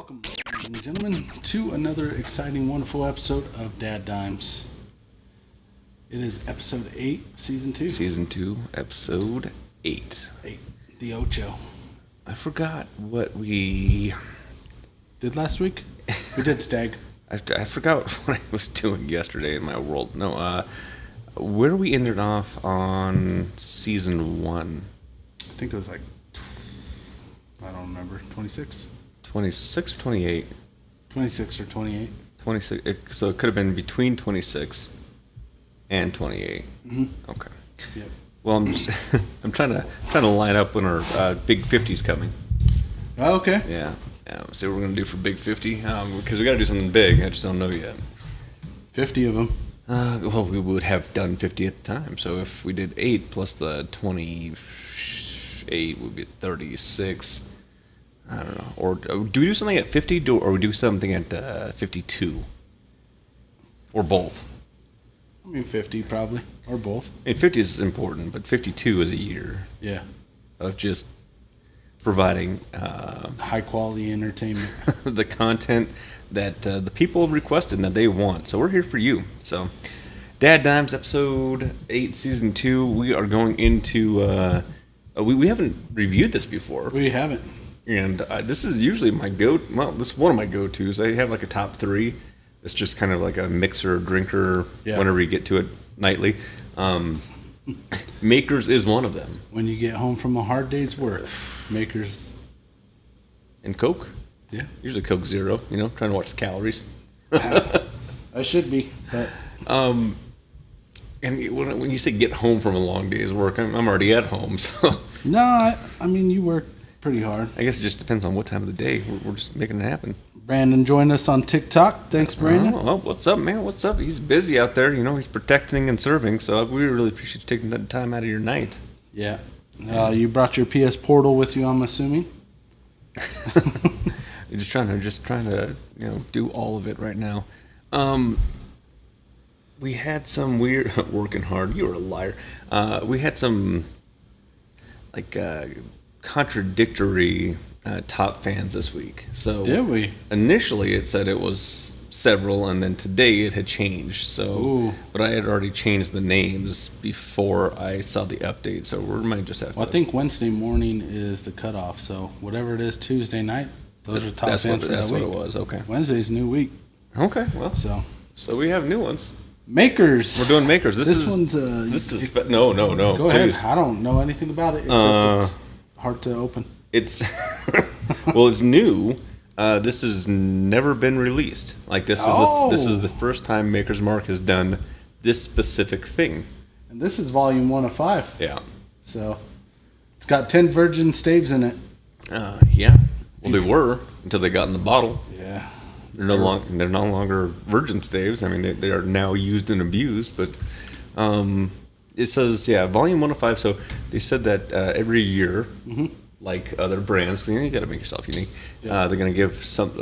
Welcome, ladies and gentlemen, to another exciting, wonderful episode of DadDimes. It is episode 8, season 2. Season 2, episode 8. 8, the Ocho. I forgot what we Did last week? We did Stag. I forgot what I was doing yesterday in my world. No, where we ended off on season 1. I think it was like, I don't remember, 26? 26 or 28? 26 or 28. 26. So it could have been between 26 and 28. Mm-hmm. Okay. Yep. Well, I'm trying to line up when our big 50's coming. Oh, okay. Yeah. See what we're gonna do for big 50 because we got to do something big. I just don't know yet. 50 of them. Well, we would have done 50 at the time. So if we did 8 plus the 28 would be 36. I don't know. Or do we do something at 50 or we do something at 52? Or both? I mean, 50 probably. Or both. I mean, 50 is important, but 52 is a year. Yeah. Of just providing high quality entertainment. the content that the people have requested and that they want. So we're here for you. So DadDimes episode 8 season 2, we are going into we haven't reviewed this before. We haven't. And this is usually this is one of my go-tos. I have like a top 3. It's just kind of like a mixer drinker whenever you get to it nightly. Makers is one of them. When you get home from a hard day's work, Makers. And Coke? Yeah. Usually Coke Zero, trying to watch the calories. I should be, but... And when you say get home from a long day's work, I'm already at home, so... No, I mean, you work pretty hard. I guess it just depends on what time of the day. We're just making it happen. Brandon joined us on TikTok. Thanks, Brandon. Oh, what's up, man? What's up? He's busy out there. He's protecting and serving, so we really appreciate you taking that time out of your night. Yeah. You brought your PS Portal with you, I'm assuming? You're just trying to do all of it right now. We had some weird... Working hard. You were a liar. We had some... contradictory top fans this week. So did we? Initially it said it was several, and then today it had changed. So, but I had already changed the names before I saw the update. So we might just have to. I think Wednesday morning is the cutoff. So whatever it is, Tuesday night, those are top fans for that week. That's what it was. Okay. Wednesday's new week. Okay. Well, so we have new ones. Makers. We're doing Makers. This one's no. Go please. ahead. I don't know anything about it except it's hard to open. It's well, it's new. This has never been released. This is the first time Maker's Mark has done this specific thing. And this is volume 1 of 5. Yeah. So it's got 10 virgin staves in it. Yeah. Well, they were until they got in the bottle. Yeah. They're no longer virgin staves. I mean, they are now used and abused. But it says, volume 1 of 5. So they said that every year, like other brands, 'cause you got to make yourself unique. Yeah. They're going to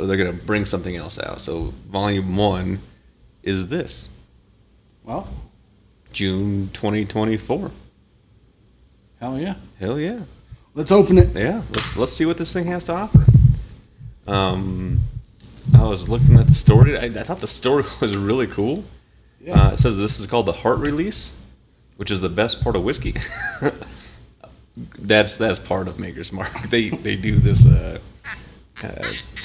they're going to bring something else out. So volume 1 is this. Well, June 2024. Hell yeah. Hell yeah. Let's open it. Yeah. Let's see what this thing has to offer. I was looking at the story. I thought the story was really cool. Yeah. It says this is called the Heart Release, which is the best part of whiskey. That's part of Maker's Mark. They do this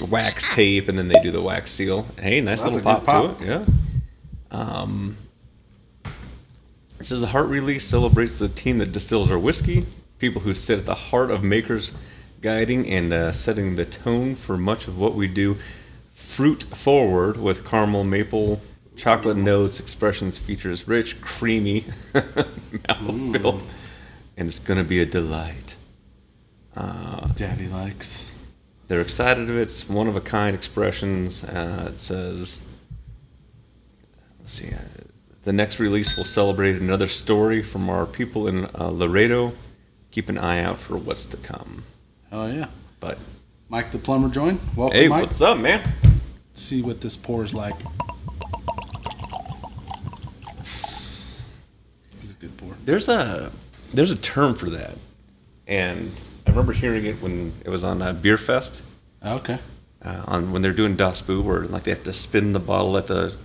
wax tape, and then they do the wax seal. Hey, nice little pop to it. Yeah. It says the Heart Release celebrates the team that distills our whiskey, people who sit at the heart of Maker's guiding and setting the tone for much of what we do. Fruit forward with caramel, maple, chocolate notes, expressions, features rich, creamy mouthfeel. And it's going to be a delight. Daddy likes. They're excited of it. It's one-of-a-kind expressions. It says, let's see, the next release will celebrate another story from our people in Laredo. Keep an eye out for what's to come. Oh, yeah. But Mike the plumber joined. Welcome, hey, Mike. What's up, man? Let's see what this pours like. It's a good pour. There's a term for that, and I remember hearing it when it was on Beer Fest. Okay. on when they're doing Das Boot, where like they have to spin the bottle at the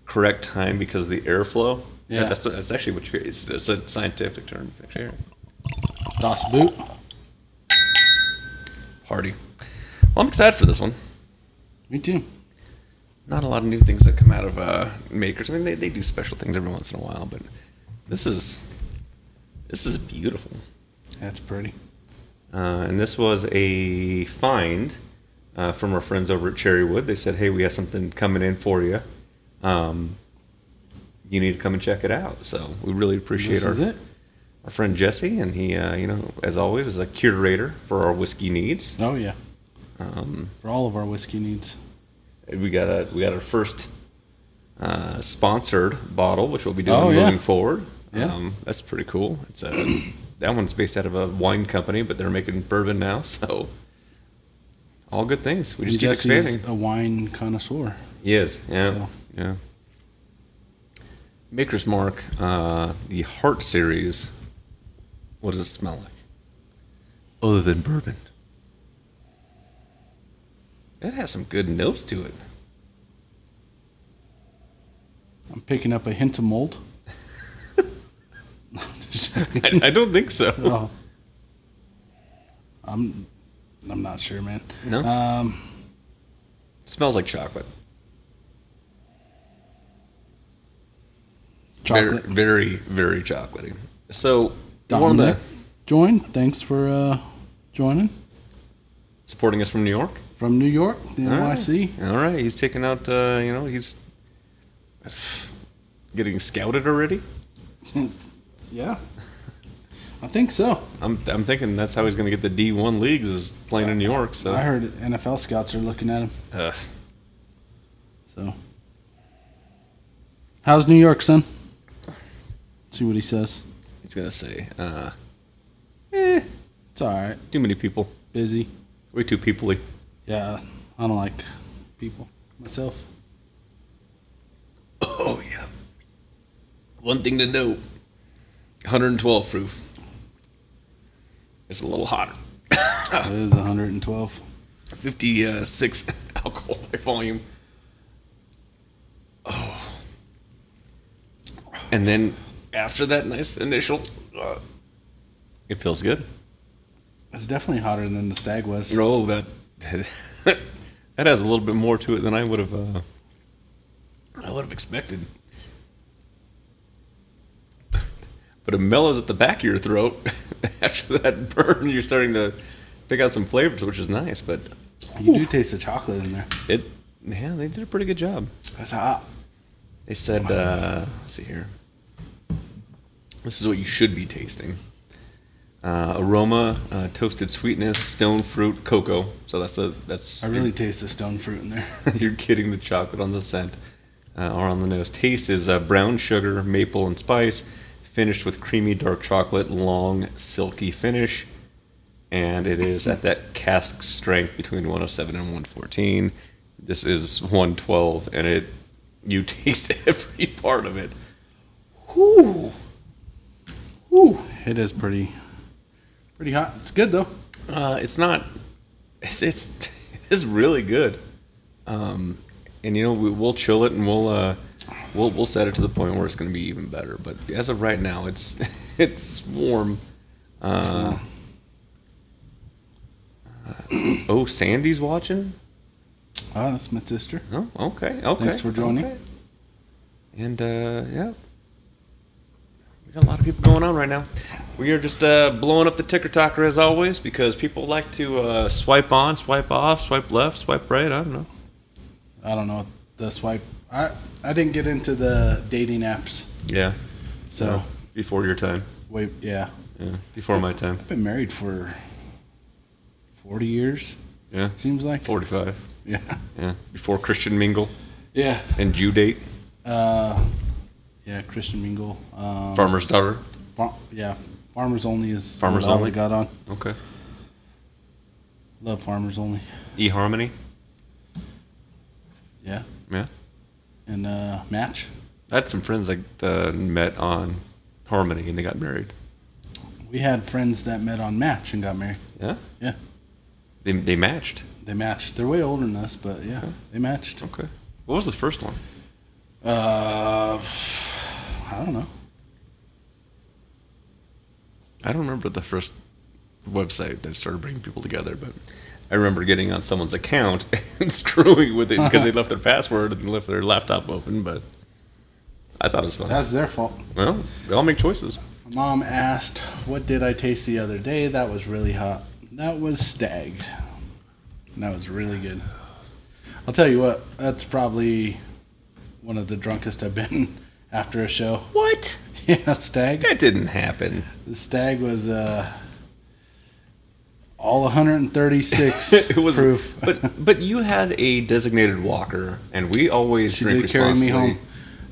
correct time because of the airflow. Yeah. That's actually what you it's a scientific term. Actually. Das Boot. Party. Well, I'm excited for this one. Me too. Not a lot of new things that come out of makers. I mean, they do special things every once in a while, but this is beautiful. That's pretty. And this was a find from our friends over at Cherrywood. They said, "Hey, we have something coming in for you. You need to come and check it out." So we really appreciate our friend Jesse, and he, as always, is a curator for our whiskey needs. Oh yeah. For all of our whiskey needs. We got our first sponsored bottle, which we'll be doing moving forward. Yeah. That's pretty cool. It's that one's based out of a wine company, but they're making bourbon now, so all good things. We just keep expanding. A wine connoisseur. He is, yeah, So. yeah. Maker's Mark, the Heart series. What does it smell like? Other than bourbon. It has some good notes to it. I'm picking up a hint of mold. I don't think so. Oh. I'm not sure, man. No? Smells like chocolate. Chocolate. Very, very chocolatey. So, Dominic joined. Thanks for joining. Supporting us from New York? From New York, the NYC. All right. He's taking out, he's getting scouted already. Yeah. I think so. I'm thinking that's how he's going to get the D1 leagues is playing in New York. So I heard NFL scouts are looking at him. So, how's New York, son? See what he says. He's going to say, It's all right. too many people. Busy. Way too people-y. Yeah, I don't like people myself. Oh, yeah. One thing to note, 112 proof. It's a little hotter. It is 112. 56 alcohol by volume. Oh. And then after that nice initial, it feels good. It's definitely hotter than the Stag was. Oh, that has a little bit more to it than I would have expected. But it mellows at the back of your throat. After that burn, you're starting to pick out some flavors, which is nice. But You do taste the chocolate in there. Yeah, they did a pretty good job. That's hot. They said, let's see here. This is what you should be tasting. Aroma, toasted sweetness, stone fruit, cocoa. So that's. I really taste the stone fruit in there. You're getting the chocolate on the scent or on the nose. Taste is brown sugar, maple, and spice, finished with creamy dark chocolate, long silky finish, and it is at that cask strength between 107 and 114. This is 112, and you taste every part of it. Whoo! Whoo! It is pretty hot. It's good though. It's not. It is really good. And we'll chill it and we'll set it to the point where it's going to be even better. But as of right now, it's warm. Sandy's watching. Oh, that's my sister. Oh, okay. Thanks for joining. Okay. And yeah. We got a lot of people going on right now. We are just blowing up the ticker talker as always because people like to swipe on, swipe off, swipe left, swipe right. I don't know. The swipe. I didn't get into the dating apps. Yeah. So before your time. Yeah. Yeah. Before my time. I've been married for 40 years. Yeah. Seems like 45. Yeah. Yeah. Before Christian Mingle. Yeah. And Jew date. Yeah, Christian Mingle. Farmer's daughter. Farmers Only is Farmers what I Only got on. Okay. Love Farmers Only. eHarmony. Yeah. Yeah. And Match. I had some friends that met on Harmony and they got married. We had friends that met on Match and got married. Yeah. Yeah. They matched. They matched. They're way older than us, but yeah, they matched. Okay. What was the first one? I don't know. I don't remember the first website that started bringing people together, but I remember getting on someone's account and screwing with it because they left their password and left their laptop open, but I thought it was fun. That's their fault. Well, we all make choices. Mom asked, what did I taste the other day? That was really hot. That was Stag. And that was really good. I'll tell you what, that's probably one of the drunkest I've been after a show. What? Yeah, Stag. That didn't happen. The Stag was all 136 It was proof. but you had a designated walker, and we always She drink did carry me responsibly home.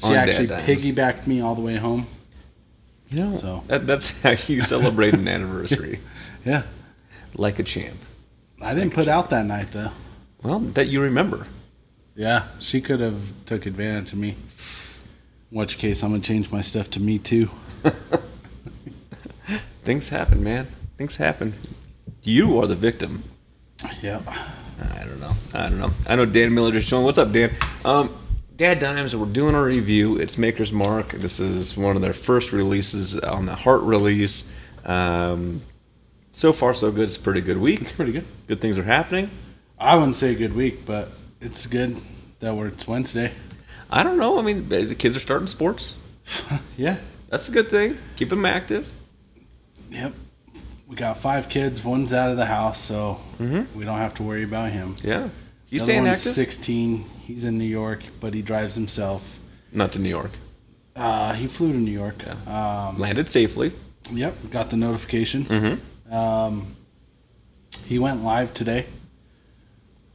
She on actually DadDimes. piggybacked me all the way home. You know, So. that's how you celebrate an anniversary. Yeah. Like a champ. I didn't put out that night, though. Well, that you remember. Yeah, she could have took advantage of me. In which case, I'm going to change my stuff to me, too. Things happen, man. Things happen. You are the victim. Yeah. I don't know. I know Dan Miller just joined. What's up, Dan? DadDimes, we're doing a review. It's Maker's Mark. This is one of their first releases on the Heart release. So far, so good. It's a pretty good week. It's pretty good. Good things are happening. I wouldn't say good week, but it's good that it's Wednesday. I don't know. I mean, the kids are starting sports. Yeah. That's a good thing. Keep them active. Yep. We got 5 kids. One's out of the house, so we don't have to worry about him. Yeah. He's The other staying one's active? 16. He's in New York, but he drives himself. Not to New York. He flew to New York. Landed safely. Yep. Got the notification. Mm-hmm. He went live today.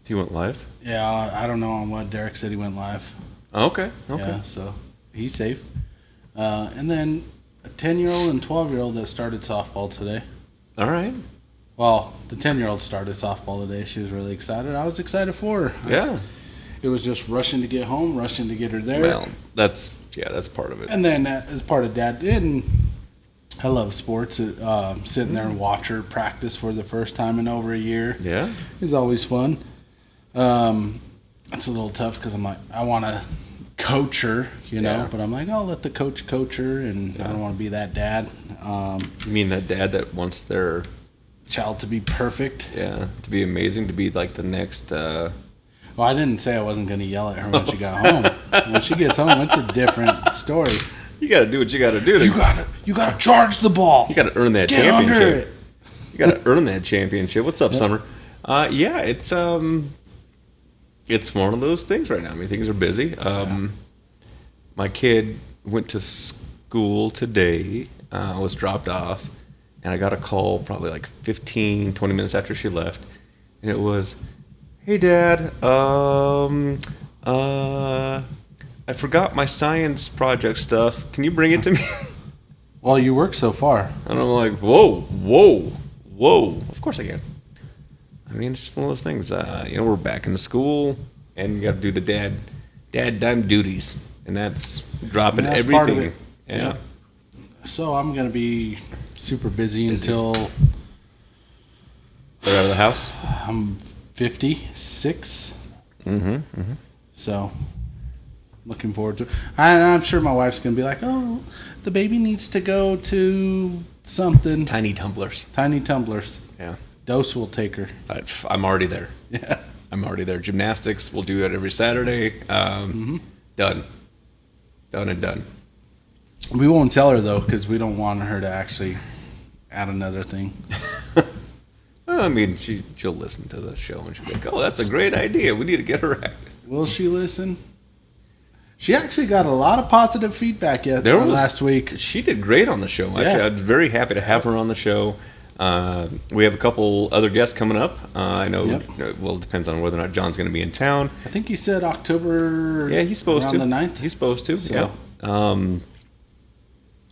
He went live? Yeah, I don't know on what. Derek said he went live. Oh, okay. Okay. Yeah, so he's safe. And then a 10-year-old and 12-year-old that started softball today. All right. Well, the 10-year-old started softball today. She was really excited. I was excited for her. Yeah. It was just rushing to get home, rushing to get her there. Well, that's part of it. And then as part of Dad, and I love sports. Sitting there and watch her practice for the first time in over a year. Yeah. Is always fun. It's a little tough because I'm like, I want to coach her, you know, Yeah. but I'm like, I'll let the coach her, and I don't want to be that dad. You mean that dad that wants their Child to be perfect. to be amazing, to be like the next Well, I didn't say I wasn't going to yell at her when she got home. When she gets home, it's a different story. You got to do what you got to do. You gotta charge the ball. You got to earn that Get under championship. it. You got to earn that championship. What's up, Summer? Yeah, it's one of those things right now. I mean, things are busy. My kid went to school today. Was dropped off, and I got a call probably like 15, 20 minutes after she left, and it was, "Hey, Dad, I forgot my science project stuff. Can you bring it to me?" Well, you work so far. And I'm like, whoa. Of course I can. I mean, it's just one of those things. We're back into school, and you got to do the dad-dime duties, and that's dropping And that's everything. part of it. Yeah. So I'm going to be super busy until They're out of the house. I'm 56. So looking forward to it. I'm sure my wife's going to be like, oh, the baby needs to go to something. Tiny tumblers. Tiny tumblers. Yeah. Dose will take her. I'm already there. Yeah. I'm already there. Gymnastics, we'll do that every Saturday. Done and done. We won't tell her, though, because we don't want her to actually add another thing. Well, I mean, she'll listen to the show and she'll be like, oh, that's a great idea. We need to get her active. Will she listen? She actually got a lot of positive feedback last week. She did great on the show. Actually, Yeah. I was very happy to have her on the show. We have a couple other guests coming up. I know. Yep. Well, it depends on whether or not John's going to be in town. I think he said October. Yeah, he's supposed around to. the 9th. He's supposed to. So. Yeah.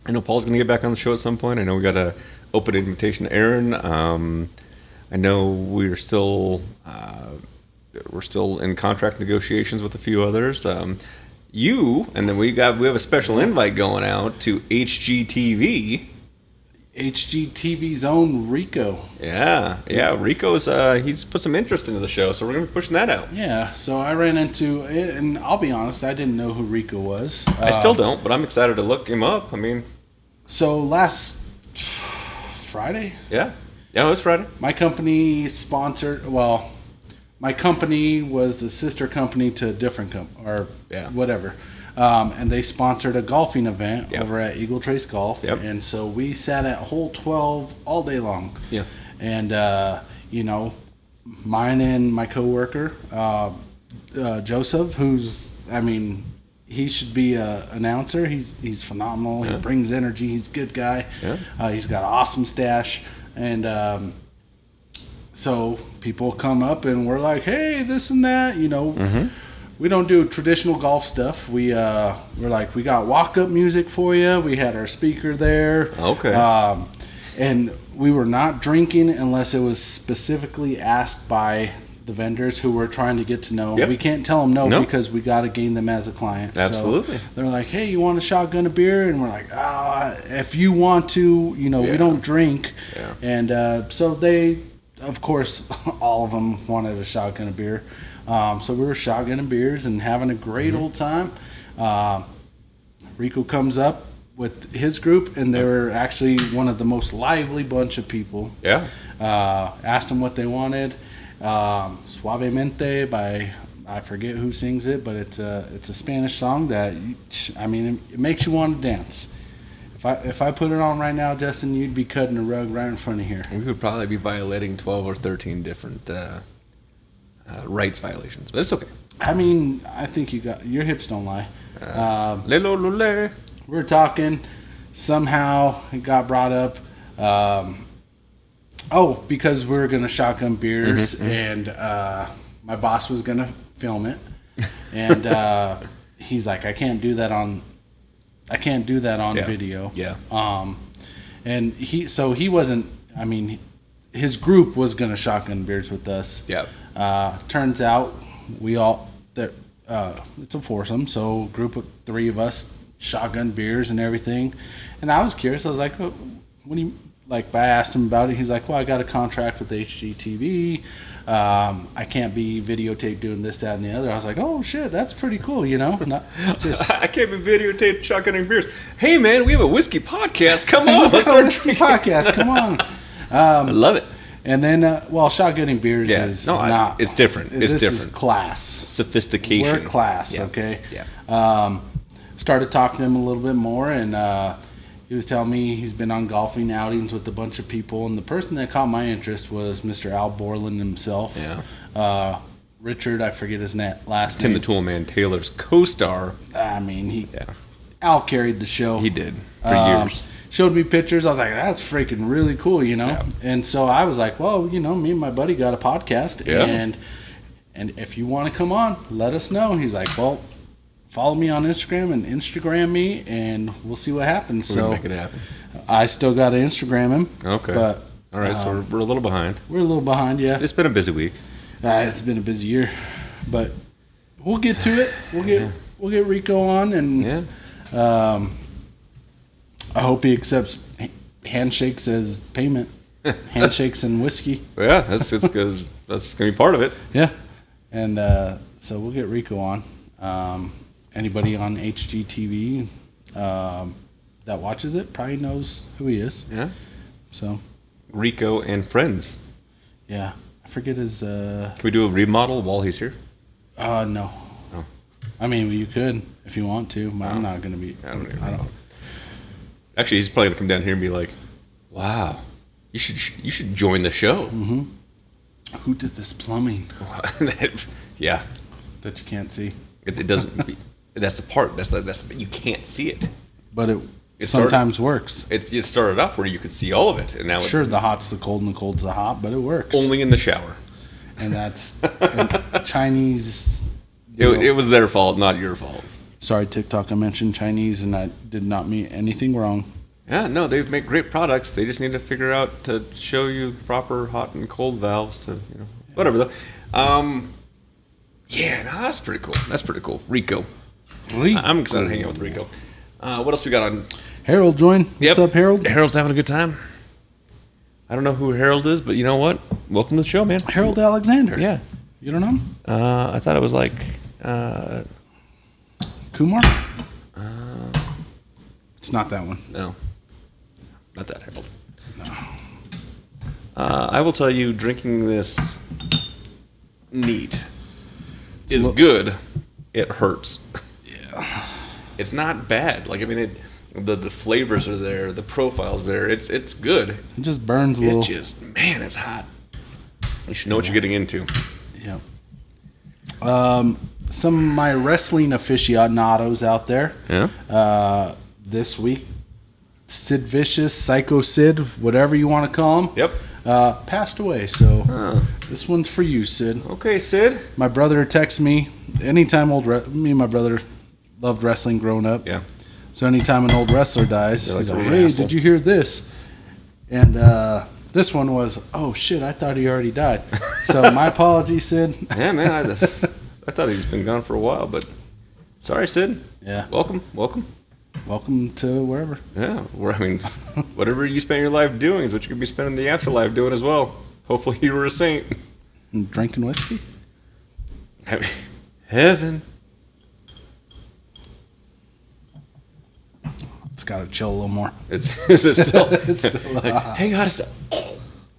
I know Paul's going to get back on the show at some point. I know we got an open invitation to Aaron. I know we're still in contract negotiations with a few others. And then we have a special invite going out to HGTV. HGTV's own Rico. Yeah. Rico's he's put some interest into the show, so we're gonna be pushing that out. Yeah, so I ran into, and I'll be honest, I didn't know who Rico was. I still don't, but I'm excited to look him up. I mean, so last Friday, yeah, it was Friday. my company sponsored. Well, my company was the sister company to a different company, or whatever. And they sponsored a golfing event over at Eagle Trace Golf. Yep. And so we sat at hole 12 all day long. Yeah. And, mine and my coworker, Joseph, he should be an announcer. He's phenomenal. Yeah. He brings energy. He's a good guy. Yeah. He's got an awesome stash. And so people come up and we're like, hey, this and that, Mm-hmm. We don't do traditional golf stuff. We're like, we got walk-up music for you. We had our speaker there. Okay. And we were not drinking unless it was specifically asked by the vendors who we're trying to get to know. Yep. We can't tell them no because we got to gain them as a client. Absolutely. So they're like, hey, you want a shotgun of beer? And we're like, if you want to, we don't drink. Yeah. And so they, of course, all of them wanted a shotgun of beer. So we were shotgunning beers and having a great old time. Rico comes up with his group, and they were actually one of the most lively bunch of people. Yeah. Asked them what they wanted. Suavemente by, I forget who sings it, but it's a Spanish song that, it makes you want to dance. If I put it on right now, Justin, you'd be cutting a rug right in front of here. We would probably be violating 12 or 13 different rights violations, but it's okay. I think your hips don't lie. We're talking. Somehow it got brought up. Because we were going to shotgun beers, and my boss was going to film it. And he's like, I can't do that on video. Yeah. And he wasn't, his group was going to shotgun beers with us. Yeah. Turns out it's a foursome, so a group of 3 of us shotgun beers and everything. And I was curious. I was like, what do you like? I asked him about it. He's like, well, I got a contract with HGTV. I can't be videotaped doing this, that, and the other. I was like, oh shit, that's pretty cool, Not just I can't be videotaped shotgunning beers. Hey man, we have a whiskey podcast. Come on, let's start a start whiskey podcast. Come on. I love it. And then, shotgunning beers is not. It's different. It's this different. is class. Sophistication. We're class, Yeah. okay? Yeah. Started talking to him a little bit more, and he was telling me he's been on golfing outings with a bunch of people, and the person that caught my interest was Mr. Al Borland himself. Yeah. Richard, I forget his last Tim name. the Toolman Taylor's co-star. Al carried the show. He did for years. Showed me pictures. I was like, that's freaking really cool, Yeah. And so I was like, well, me and my buddy got a podcast, Yeah. and if you want to come on, let us know. He's like, well, follow me on Instagram and Instagram me, and we'll see what happens. We're gonna make it happen. I still got to Instagram him. Okay. But All right, so we're a little behind. we're a little behind, yeah. It's been a busy week. It's been a busy year, but we'll get to it. We'll get Rico on, and Yeah. I hope he accepts handshakes as payment. Handshakes and whiskey. Yeah, that's because that's gonna be part of it. Yeah. And so we'll get Rico on. Anybody on HGTV that watches it probably knows who he is. Yeah. So Rico and friends. yeah, I forget his. Can we do a remodel while he's here? No. Oh. You could if you want to, but I'm not gonna be. I don't. Actually, he's probably gonna come down here and be like, "Wow, you should join the show." Mm-hmm. Who did this plumbing Yeah, that you can't see? it doesn't. That's the part. That's you can't see it. But it started- sometimes works. It started off where you could see all of it, and now Sure, the hot's the cold and the cold's the hot, but it works. only in the shower. And that's Chinese. It was their fault, not your fault. Sorry, TikTok. I mentioned Chinese, and I did not mean anything wrong. Yeah, no, they make great products. They just need to figure out to show you proper hot and cold valves to, whatever though. Yeah, no, that's pretty cool. That's pretty cool. Rico. I'm excited to hang out with Rico. What else we got on? Harold join. Yep. What's up, Harold? Harold's having a good time. I don't know who Harold is, but you know what? Welcome to the show, man. Harold Alexander. Yeah. You don't know him? I thought it was like... Kumar? It's not that one. No. Not that Harold. No. I will tell you, drinking this neat is good. It hurts. Yeah. It's not bad. Like, I mean, the flavors are there. The profile's there. It's good. It just burns a little. It's just, man, it's hot. You should know what you're getting into. Yeah. Some of my wrestling aficionados out there. Yeah. This week, Sid Vicious, Psycho Sid, whatever you want to call him. Yep. Passed away. So this one's for you, Sid. Okay, Sid. My brother texts me anytime me and my brother loved wrestling growing up. Yeah. So anytime an old wrestler dies, They're like, he's like, "Oh, hey, asshole." did you hear this? And this one was, oh shit, I thought he already died. So my apologies, Sid. Yeah, man. I thought he's been gone for a while, but sorry, Sid. Yeah. Welcome. Welcome to wherever. Yeah. I mean, whatever you spend your life doing is what you could be spending the afterlife doing as well. Hopefully you were a saint. And drinking whiskey? I mean, heaven. It's got to chill a little more. Is it still? It's still like, hang on a sec.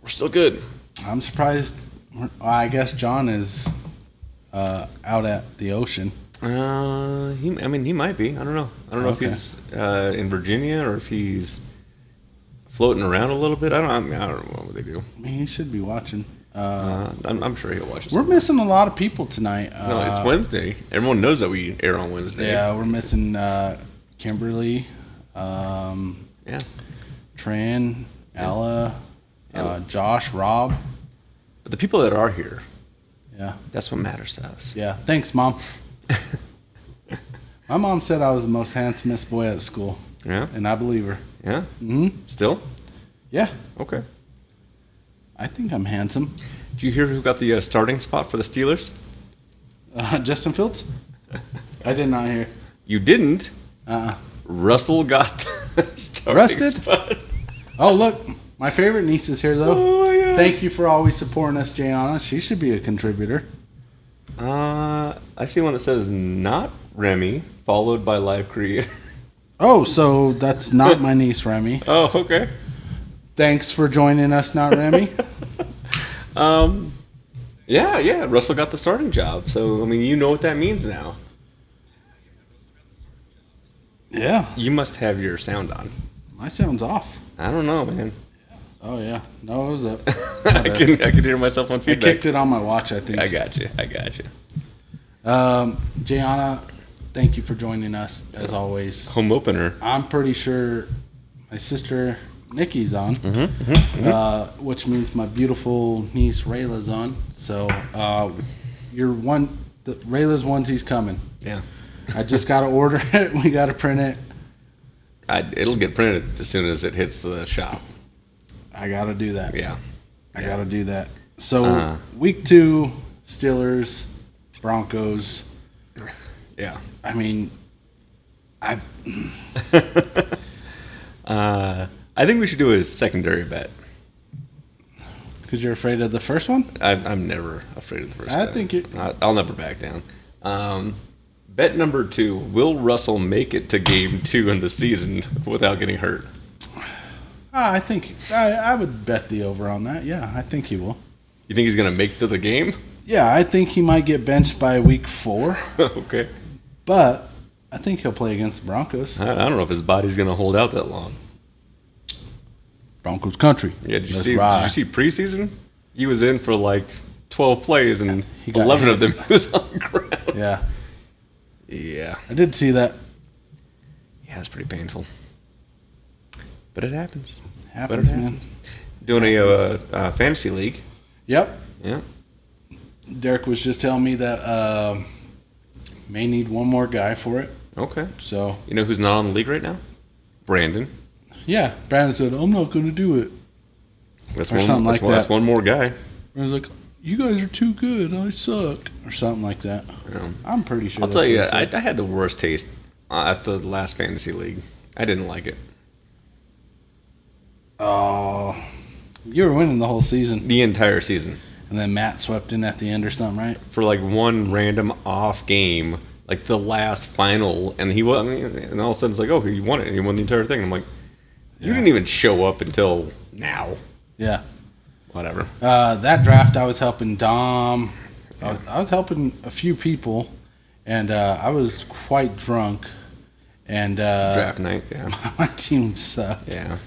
We're still good. I'm surprised. I guess John is out at the ocean. He might be. I don't know. I don't know Okay. if he's in Virginia or if he's floating around a little bit. I don't know what they do. I mean, he should be watching. I'm sure he'll watch it. We're missing a lot of people tonight. No, it's Wednesday. Everyone knows that we air on Wednesday. Yeah, we're missing Kimberly, Yeah. Tran, Ella, Josh, Rob. But the people that are here, Yeah. that's what matters to us. Yeah. Thanks, Mom. My mom said I was the most handsomest boy at school, Yeah. and I believe her. Yeah. Hmm. Still? Yeah. Okay. I think I'm handsome. Did you hear who got the starting spot for the Steelers? Justin Fields? I did not hear. You didn't. Uh-uh. Russell got the starting Rested? spot. Oh, look. My favorite niece is here, though. Oh my God. Thank you for always supporting us, Jayana. She should be a contributor. I see one that says not Remy, followed by live creator. Oh, so that's not my niece, Remy. Oh, okay. Thanks for joining us, not Remy. Yeah. Russell got the starting job, so I mean, you know what that means now. Yeah. You must have your sound on. My sound's off. I don't know, man. Oh, yeah. No, it was up. I can hear myself on I feedback. kicked it on my watch, I think. I got you. Jayana, thank you for joining us, as always. Home opener. I'm pretty sure my sister Nikki's on, which means my beautiful niece Rayla's on. So Rayla's onesie's coming. Yeah. I just got to order it. We got to print it. It'll get printed as soon as it hits the shop. I got to do that. Yeah. I got to do that. So week 2, Steelers, Broncos. Yeah. I mean, I think we should do a secondary bet. because you're afraid of the first one? I'm never afraid of the first I bet. think it. I'll never back down. Bet number 2, will Russell make it to game 2 in the season without getting hurt? I think I would bet the over on that. Yeah, I think he will. You think he's going to make it to the game? Yeah, I think he might get benched by week 4, Okay. but I think he'll play against the Broncos. I don't know if his body's going to hold out that long. Broncos country. Yeah, did you Let's see ride. preseason? He was in for like 12 plays and He got 11 hit. of them he was on the ground. Yeah, Yeah. I did see that. Yeah, it's pretty painful. But it happens. Happens, But it man. Doing a fantasy league. Yep. Yeah. Derek was just telling me that may need one more guy for it. Okay. So You know who's not on the league right now? Brandon. yeah, Brandon said, "I'm not going to do it." That's Or something like That's that. one more guy. I was like, "You guys are too good. I suck," or something like that. Yeah. I'm pretty sure. I'll that's tell you, what he I said. had the worst taste at the last fantasy league. I didn't like it. Oh, You were winning the whole season. The entire season. And then Matt swept in at the end or something, right? For like one random off game, like the last final, and he won. And all of a sudden it's like, oh, you won it, and you won the entire thing. And I'm like, you didn't even show up until now. Yeah. Whatever. That draft, I was helping Dom. I was helping a few people, and I was quite drunk. And Draft night, yeah. My team sucked. Yeah.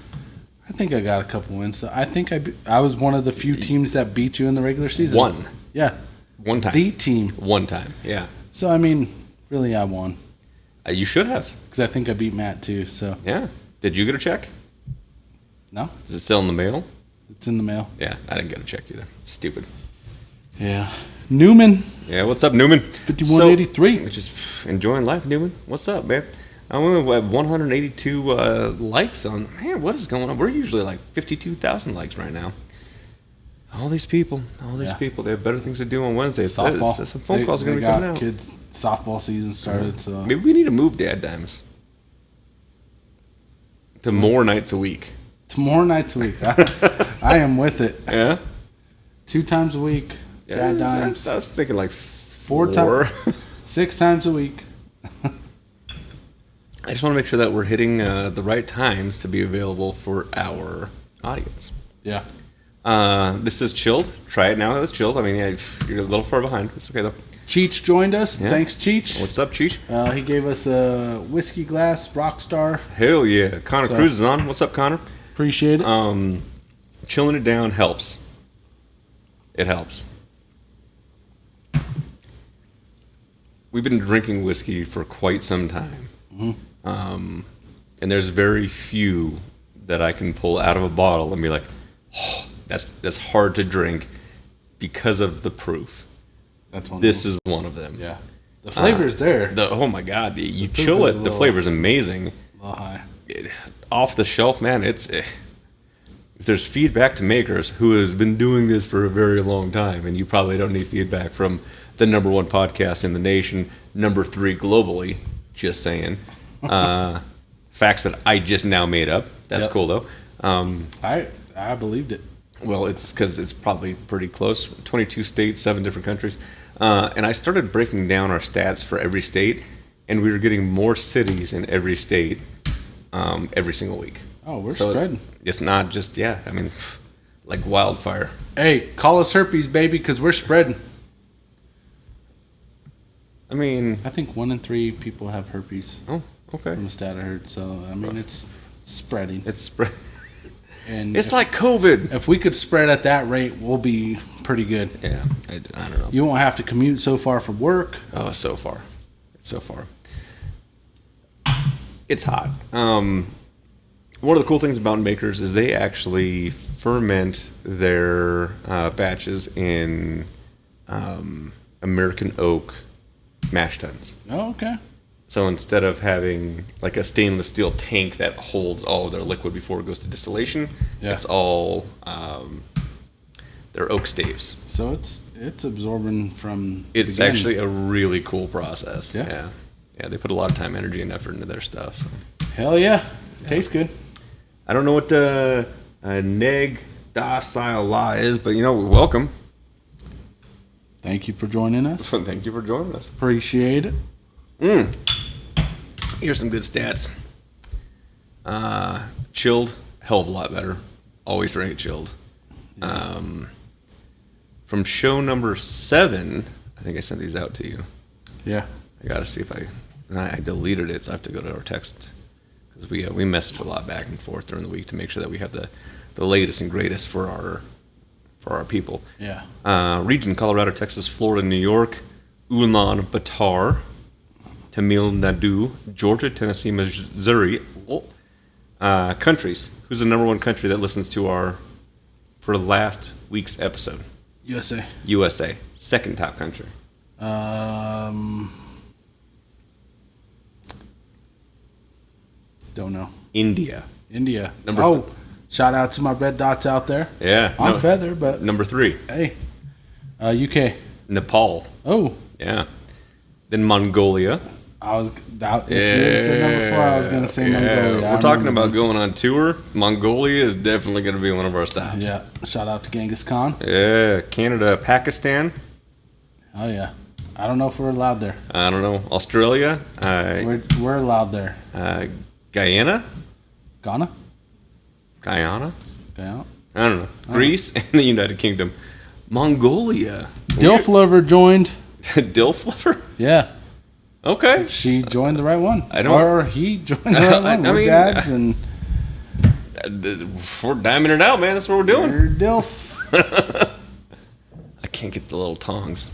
I think I got a couple wins. I think I was one of the few teams that beat you in the regular season. One. Yeah. One time. The team. One time, yeah. So, I mean, really, I won. You should have. Because I think I beat Matt, too, so. Yeah. Did you get a check? No. Is it still in the mail? It's in the mail. Yeah, I didn't get a check either. Stupid. Yeah. Newman. Yeah, what's up, Newman? 5183. So, just enjoying life, Newman. What's up, man? I only have 182 likes on. Man, what is going on? We're usually like 52,000 likes right now. All these people, they have better things to do on Wednesdays. Softball. Some phone calls are going to be coming out. Kids' softball season started, so. Maybe we need to move DadDimes to more nights a week. To more nights a week. I am with it. Yeah? 2 times a week. Yeah, DadDimes. I was thinking like 4 times. 6 times a week. I just want to make sure that we're hitting the right times to be available for our audience. Yeah. This is chilled. Try it now. It's chilled. I mean, yeah, you're a little far behind. It's okay though. Cheech joined us. Yeah. Thanks, Cheech. What's up, Cheech? He gave us a whiskey glass, Rockstar. Hell yeah. Connor Cruz is on. What's up, Connor? Appreciate it. Chilling it down helps. It helps. We've been drinking whiskey for quite some time. Mm-hmm. And there's very few that I can pull out of a bottle and be like, oh, that's hard to drink because of the proof. That's one. This is one of them. Yeah. The flavor's there. Oh my God. You chill it. The flavor's amazing. A little high. Off the shelf, man, it's... if there's feedback to makers who has been doing this for a very long time, and you probably don't need feedback from the #1 podcast in the nation, #3 globally, just saying. Facts that I just now made up. That's cool, though. I believed it. Well, it's because it's probably pretty close. 22 states, 7 different countries. And I started breaking down our stats for every state, and we were getting more cities in every state every single week. Oh, we're spreading. It's not just, I mean, like wildfire. Hey, call us herpes, baby, because we're spreading. I mean... I think 1 in 3 people have herpes. Oh, okay. From a stat I heard. So, I mean, it's spreading. It's spread. And it's like COVID. If we could spread at that rate, we'll be pretty good. Yeah, I don't know. You won't have to commute so far from work. Oh, so far. It's so far. It's hot. One of the cool things about makers is they actually ferment their batches in American oak mash tuns. Oh, okay. So instead of having like a stainless steel tank that holds all of their liquid before it goes to distillation, it's all they're oak staves. So it's absorbing from. It's actually a really cool process. Yeah. Yeah. They put a lot of time, energy, and effort into their stuff. So. Hell yeah. Tastes good. I don't know what neg docile la is, but welcome. Thank you for joining us. Thank you for joining us. Appreciate it. Here's some good stats. Chilled, hell of a lot better. Always drink it chilled. Yeah. From show number 7, I think I sent these out to you. Yeah. I gotta see if I deleted it, so I have to go to our text. Because we message a lot back and forth during the week to make sure that we have the latest and greatest for our people. Yeah. Region: Colorado, Texas, Florida, New York, Ulaanbaatar, Tamil Nadu, Georgia, Tennessee, Missouri. Countries. Who's the #1 country that listens to for last week's episode? USA. USA. Second top country. Don't know. India. Shout out to my red dots out there. Yeah. On Feather, but... #3. Hey. UK. Nepal. Oh. Yeah. Then Mongolia. I was that. If you had said number 4, I was gonna say Mongolia. We're talking about going on tour. Mongolia is definitely going to be one of our stops. Yeah. Shout out to Genghis Khan. Yeah, Canada, Pakistan. Oh yeah. I don't know if we're allowed there. I don't know. Australia. We're allowed there. Guyana. Ghana. Guyana. Yeah. I don't know. Greece and the United Kingdom. Mongolia. Dilf Lover joined. Dilf Lover? Yeah. Okay. She joined the right one. Or he joined the right one. We're dads and we're diming it out, man. That's what we're doing. you're Dilf. I can't get the little tongs.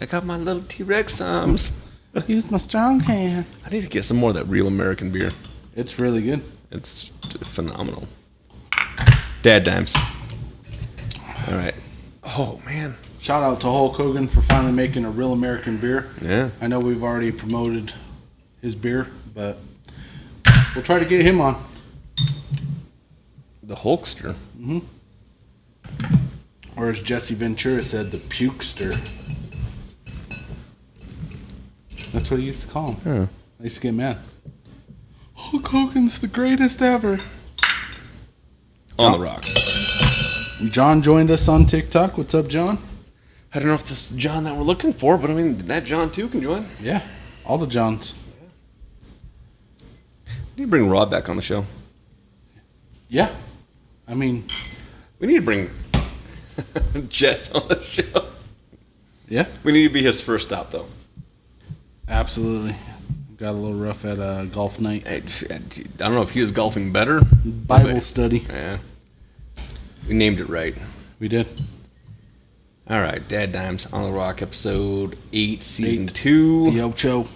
I got my little T-Rex arms. Use my strong hand. I need to get some more of that real American beer. It's really good. It's phenomenal. DadDimes. All right. Oh, man. Shout out to Hulk Hogan for finally making a real American beer. Yeah. I know we've already promoted his beer, but we'll try to get him on. The Hulkster. Or as Jesse Ventura said, the Pukester. That's what he used to call him. Yeah. I used to get mad. Hulk Hogan's the greatest ever. On the rocks. John joined us on TikTok. What's up, John? I don't know if this is John that we're looking for, but I mean, that John too can join. Yeah, all the Johns. We need to bring Rob back on the show. Yeah, I mean, We need to bring Jess on the show. yeah, We need to be his first stop, though. absolutely. Got a little rough at a golf night. I don't know if he was golfing better. Bible study. Yeah. We named it right. We did. All right, DadDimes on the Rock, episode 8, season 2. The Ocho.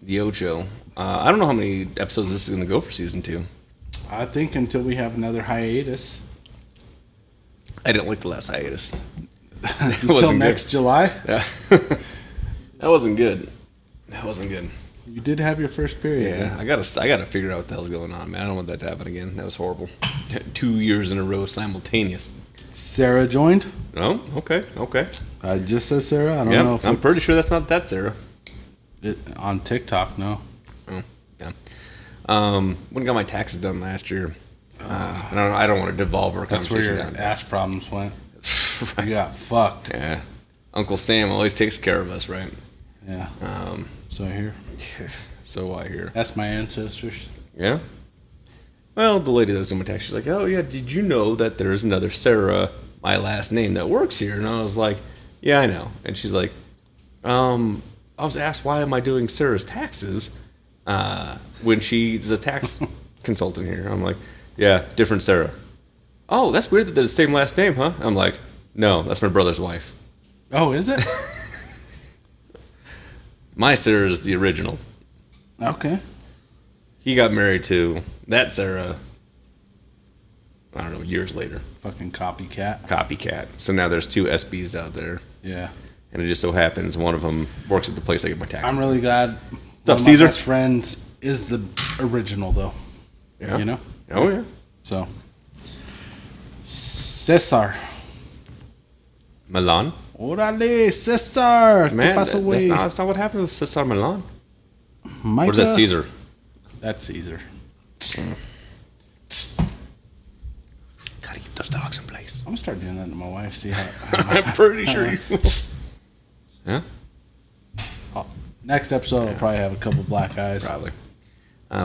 The Ocho. I don't know how many episodes this is going to go for season 2. I think until we have another hiatus. I didn't like the last hiatus. Until next July. Yeah. That wasn't good. That wasn't good. You did have your first period. Yeah, I gotta figure out what the hell's going on, man. I don't want that to happen again. That was horrible. 2 years in a row, simultaneous. Sarah joined. Oh, okay. I just said Sarah. I don't know if I'm pretty sure that's not that Sarah. on TikTok. No. Oh, yeah. When I got my taxes done last year, I don't want to devolve our That's where conversation your ass problems went. Right. You got fucked. Yeah. Uncle Sam always takes care of us, right? Yeah. So here. So I hear. That's my ancestors. Yeah. Well, the lady that was doing my tax, she's like, "Oh yeah, did you know that there's another Sarah, my last name, that works here?" And I was like, "Yeah, I know." And she's like, I was asked why am I doing Sarah's taxes when she's a tax consultant here. I'm like, "Yeah, different Sarah." "Oh, that's weird that they're the same last name, huh?" I'm like, "No, that's my brother's wife." Oh, is it? My Sarah is the original. Okay. He got married to that Sarah, I don't know, years later. Fucking copycat. Copycat. So now there's 2 SBs out there. Yeah. And it just so happens one of them works at the place I get my taxes. I'm really glad. What's up, one of Caesar? my best friends is the original, though. Yeah. You know? Oh, yeah. So. Cesar. Milan? Orale, Cesar. Man, ¿Qué pasó, güey? that's not what happened with Cesar Milan. Micah? Or is that Caesar? That's Caesar. Gotta keep those dogs in place. I'm going to start doing that to my wife. See how. I'm pretty sure you will. Yeah? Next episode, I'll probably have a couple black eyes. Probably.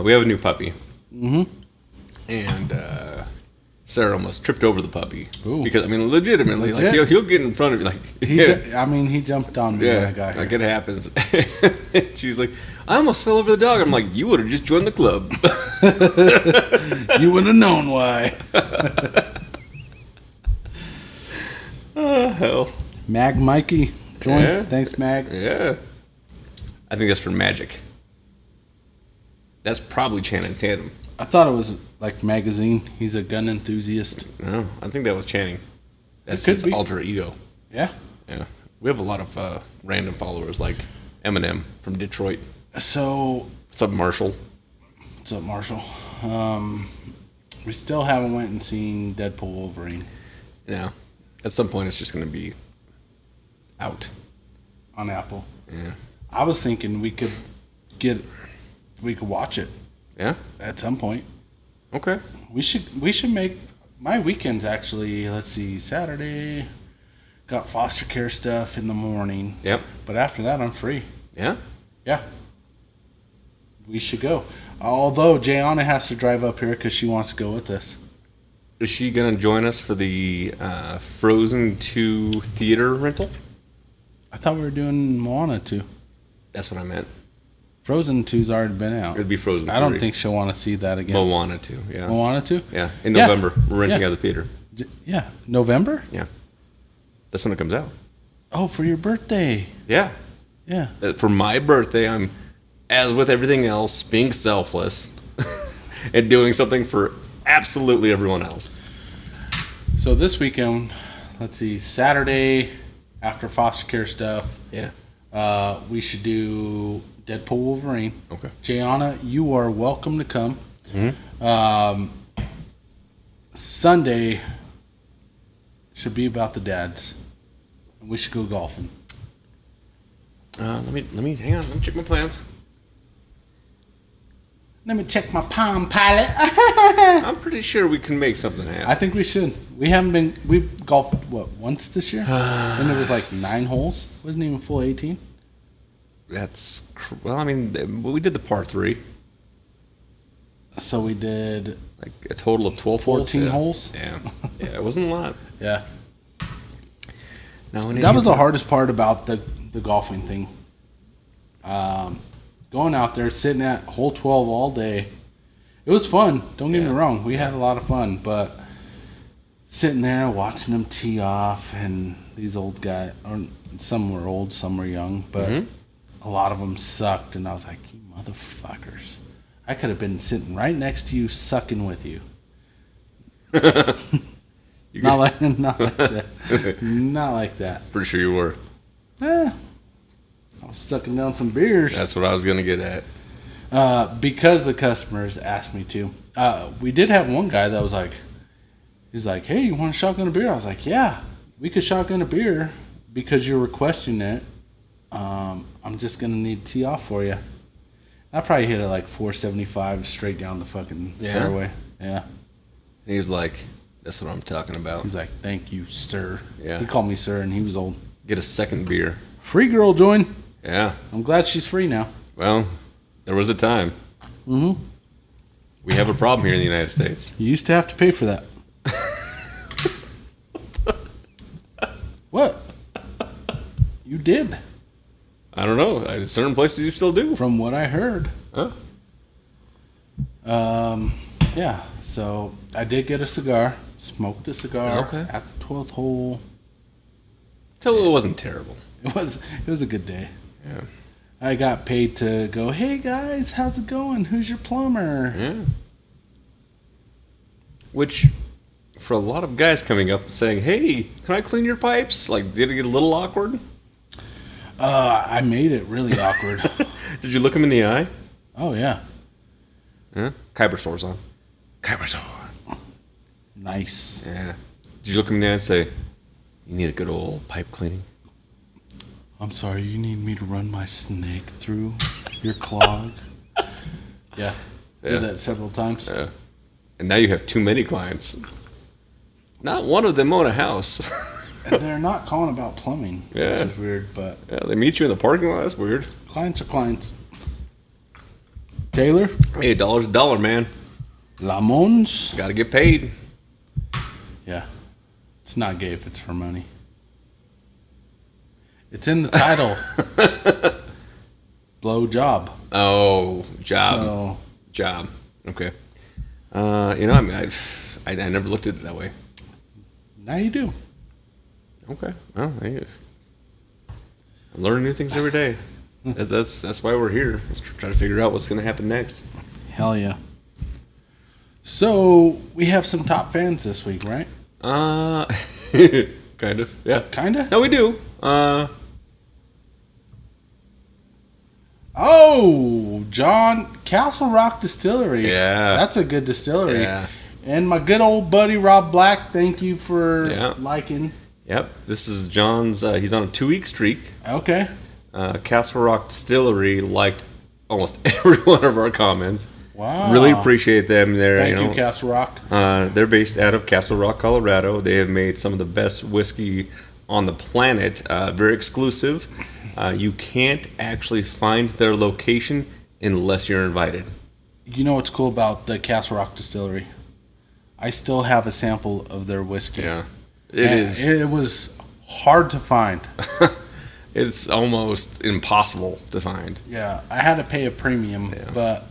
We have a new puppy. Mm-hmm. And Sarah almost tripped over the puppy. Ooh. Because, I mean, legitimately, Legit? like, he'll get in front of you. Like, He jumped on me when I got here. like it happens. She's like, "I almost fell over the dog." I'm like, "You would have just joined the club." You would have known why. Oh, hell. Mag Mikey joined. Yeah. Thanks, Mag. Yeah. I think that's for Magic. That's probably Channing Tatum. I thought it was like magazine. He's a gun enthusiast. No, I think that was Channing. That's It could his be. alter ego. Yeah. Yeah. We have a lot of random followers like Eminem from Detroit. So, What's up, Marshall? what's up, Marshall? We still haven't went and seen Deadpool Wolverine Yeah. At some point, it's just going to be out. on Apple. Yeah. I was thinking we could watch it Yeah. at some point. Okay. We should make my weekends actually. Let's see, Saturday got foster care stuff in the morning. Yep. But after that, I'm free. Yeah. Yeah. We should go. Although Jayana has to drive up here because she wants to go with us. Is she gonna join us for the Frozen 2 theater rental? I thought we were doing Moana 2. That's what I meant. Frozen 2's already been out. It'd be Frozen 3. I don't think she'll want to see that again. Moana 2. Yeah. Moana 2? Yeah. In Yeah. November, we're renting Yeah. out the theater. Yeah. November? Yeah. That's when it comes out. Oh, for your birthday. Yeah. Yeah. For my birthday, I'm, as with everything else, being selfless and doing something for absolutely everyone else. So this weekend, let's see, Saturday after foster care stuff, Yeah. we should do Deadpool Wolverine. Okay. Jayana, you are welcome to come. Sunday should be about the dads. And we should go golfing. Let me hang on. Let me check my plans. Let me check my Palm Pilot. I'm pretty sure we can make something happen. I think we should. We've golfed, what, once this year? And it was like 9 holes. Wasn't even full 18. Well, I mean, we did the par 3. So we did Like a total of 12 14 holes. Yeah. Yeah, it wasn't a lot. Yeah. No, That was the hardest part about the golfing thing. Going out there, sitting at hole 12 all day. It was fun. Don't get me wrong. We had a lot of fun. But sitting there watching them tee off, and these old guys, or some were old, some were young, but a lot of them sucked. And I was like, you motherfuckers. I could have been sitting right next to you, sucking with you. Not like that. Not like that. Pretty sure you were. I was sucking down some beers. That's what I was going to get at. Because the customers asked me to. We did have one guy that was like, he's like, hey, you want to shotgun a beer? I was like, yeah, we could shotgun a beer because you're requesting it. I'm just going to need to tee off for you. I probably hit it like 475 straight down the fucking fairway. Yeah. He was like, that's what I'm talking about. He's like, thank you, sir. Yeah. He called me sir, and he was old. Get a second beer. Free girl join. Yeah. I'm glad she's free now. Well, there was a time. Mm-hmm. We have a problem here in the United States. You used to have to pay for that. What? You did. I don't know. At certain places you still do. From what I heard. Huh? Yeah. So I did get a cigar. Smoked a cigar Okay. at the 12th hole. So it wasn't terrible. It was a good day. Yeah. I got paid to go, hey guys, how's it going? Who's your plumber? Yeah. Which, for a lot of guys coming up and saying, hey, can I clean your pipes? Like, did it get a little awkward? I made it really awkward. Did you look him in the eye? Oh yeah. Huh? Kyber sore's on. Kyber sore. Nice. Yeah. Did you look him in the eye and say, you need a good old pipe cleaning? I'm sorry, you need me to run my snake through your clog? Yeah. Did that several times. Yeah. And now you have too many clients. Not one of them own a house. And they're not calling about plumbing, Yeah. which is weird, but Yeah, they meet you in the parking lot. That's weird. clients are clients. Taylor? Hey, $1's a dollar, man. Lamons? Got to get paid. Yeah. It's not gay if it's for money. It's in the title. Blow job. Oh, job. So, Job. Okay. I mean, I never looked at it that way. now you do. Okay. Well, I guess. I learn new things every day. That's why we're here. Let's try to figure out what's going to happen next. Hell yeah. So, we have some top fans this week, right? Kind of. Yeah. Kinda? No, we do. Oh, John, Castle Rock Distillery. Yeah. That's a good distillery. Yeah. And my good old buddy Rob Black, thank you for Yeah. liking. Yep. This is John's. He's on a 2-week streak. Okay. Castle Rock Distillery liked almost every one of our comments. Wow. Really appreciate them. Thank you, Castle Rock. They're based out of Castle Rock, Colorado. They have made some of the best whiskey on the planet. Very exclusive. You can't actually find their location unless you're invited. You know what's cool about the Castle Rock Distillery? I still have a sample of their whiskey. Yeah, it is. It was hard to find. It's almost impossible to find. Yeah, I had to pay a premium, but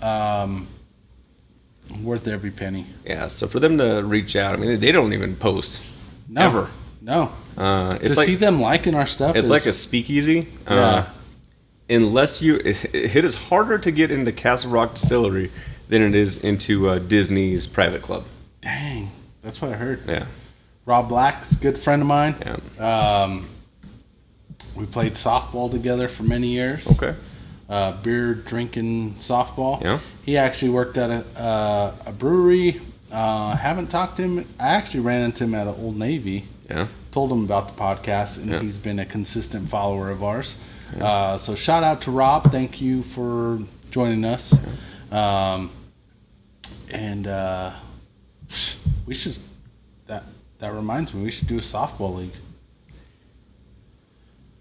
worth every penny. Yeah, so for them to reach out, I mean, they don't even post. No, ever. No. It's to see them liking our stuff it's like a speakeasy. Yeah. Unless it is harder to get into Castle Rock Distillery than it is into Disney's private club. Dang, that's what I heard. Yeah. Rob Black's a good friend of mine. Yeah. We played softball together for many years. Okay. Beer drinking softball. Yeah. He actually worked at a brewery. Haven't talked to him. I actually ran into him at an Old Navy. Yeah. Told him about the podcast, and he's been a consistent follower of ours. So shout out to Rob. Thank you for joining us. We should. That reminds me. We should do a softball league.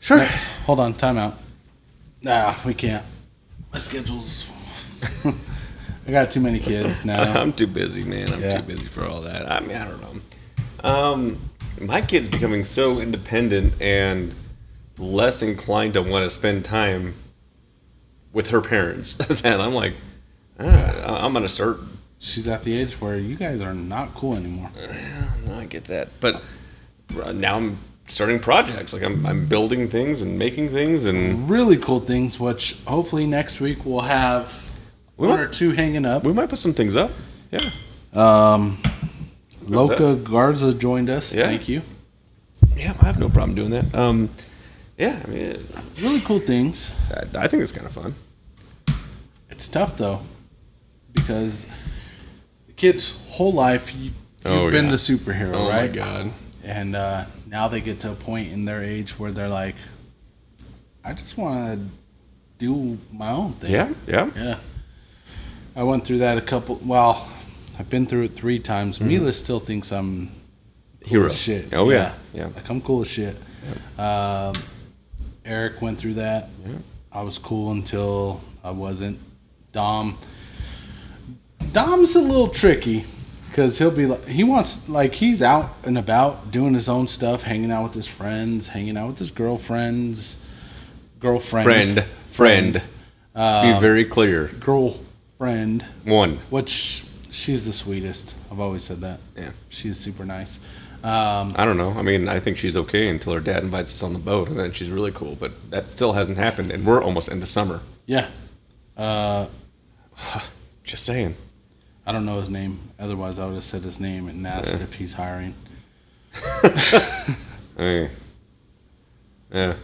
Sure. No, hold on. Time out. Nah, we can't. My schedule's. I got too many kids now. I'm too busy, man. I'm too busy for all that. I mean, I don't know. My kid's becoming so independent and less inclined to want to spend time with her parents that I'm like, I'm going to start. She's at the age where you guys are not cool anymore. No, I get that. But now I'm starting projects. Like I'm building things and making things and really cool things, which hopefully next week we'll have one or two hanging up. We might put some things up. Yeah. Loca Garza joined us. Yeah. Thank you. Yeah, I have no problem doing that. Yeah, I mean, really cool things. I think it's kind of fun. It's tough though, because the kid's whole life you've been the superhero, right? Oh my god! And now they get to a point in their age where they're like, I just want to do my own thing. Yeah. I went through that I've been through it 3 times. Mila still thinks I'm cool hero as shit. Oh yeah. Like I'm cool as shit. Yep. Eric went through that. Yeah. I was cool until I wasn't. Dom's a little tricky because he'll be like, he's out and about doing his own stuff, hanging out with his friends, hanging out with his girlfriend. Friend. Be very clear. Girlfriend. One. Which she's the sweetest. I've always said that. Yeah. She's super nice. I don't know. I mean, I think she's okay until her dad invites us on the boat, and then she's really cool. But that still hasn't happened, and we're almost into summer. Yeah. Just saying. I don't know his name. Otherwise, I would have said his name and asked if he's hiring. Hey. Yeah.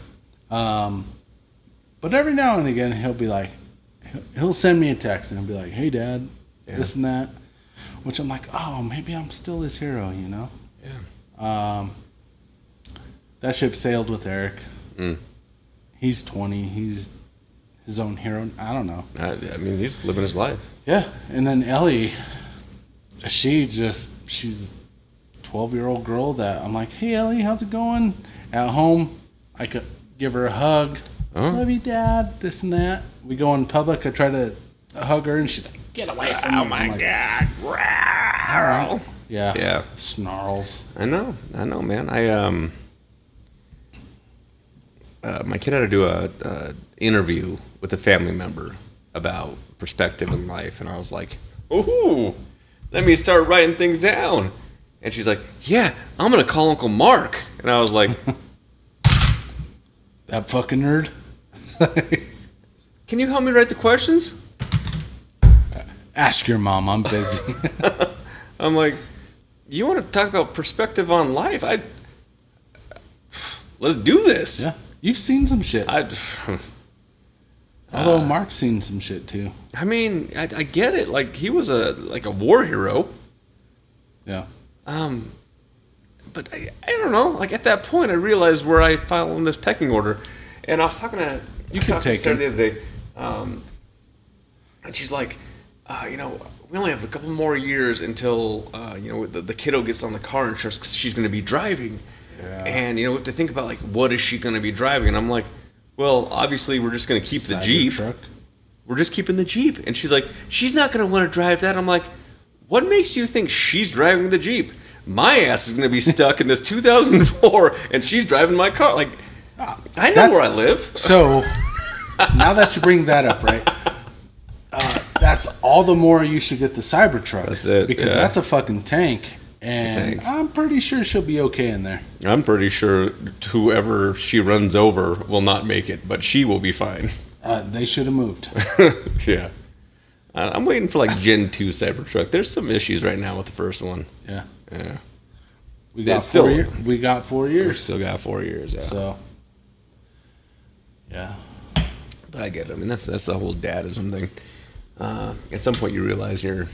But every now and again, he'll be like, he'll send me a text and he'll be like, "Hey, Dad, this and that," which I'm like, oh, maybe I'm still his hero, you know? Yeah. That ship sailed with Eric. Mm. He's 20. He's his own hero. I don't know. I mean, he's living his life. Yeah. And then Ellie, she's a 12-year-old girl that I'm like, "Hey, Ellie, how's it going?" At home, I could give her a hug. "Love you, Dad," this and that. We go in public. I try to hug her, and she's like, "Get away from me." Oh, my God. All right. Yeah. Yeah. Snarls. I know, man. My kid had to do a interview with a family member about perspective in life, and I was like, "Ooh, let me start writing things down." And she's like, "Yeah, I'm gonna call Uncle Mark." And I was like, "That fucking nerd." "Can you help me write the questions?" Ask your mom. I'm busy. I'm like, "You want to talk about perspective on life? Let's do this." Yeah, you've seen some shit. Although Mark's seen some shit too. I mean, I get it. Like, he was a war hero. Yeah. But I don't know. Like, at that point, I realized where I fell in this pecking order. And I was talking to You can take her him. the other day, and she's like, we only have a couple more years until the kiddo gets on the car insurance because she's going to be driving, and we have to think about like what is she going to be driving, and I'm like, well, obviously we're just going to keep the Jeep. Cybertruck. We're just keeping the Jeep, and she's like, she's not going to want to drive that. I'm like, what makes you think she's driving the Jeep? My ass is going to be stuck in this 2004, and she's driving my car. Like, I know where I live. So, now that you bring that up, right? That's all the more you should get the Cybertruck. That's it, because yeah. that's a fucking tank, and tank. I'm pretty sure she'll be okay in there. I'm pretty sure whoever she runs over will not make it, but she will be fine. They should have moved. Yeah. I'm waiting for like Gen 2 Cybertruck. There's some issues right now with the first one. Yeah, Yeah. we got It's still- 4 years. We got 4 We years. still got 4 years, yeah. So, yeah, But I get it. I mean, that's the whole dadism thing. At some point, you realize your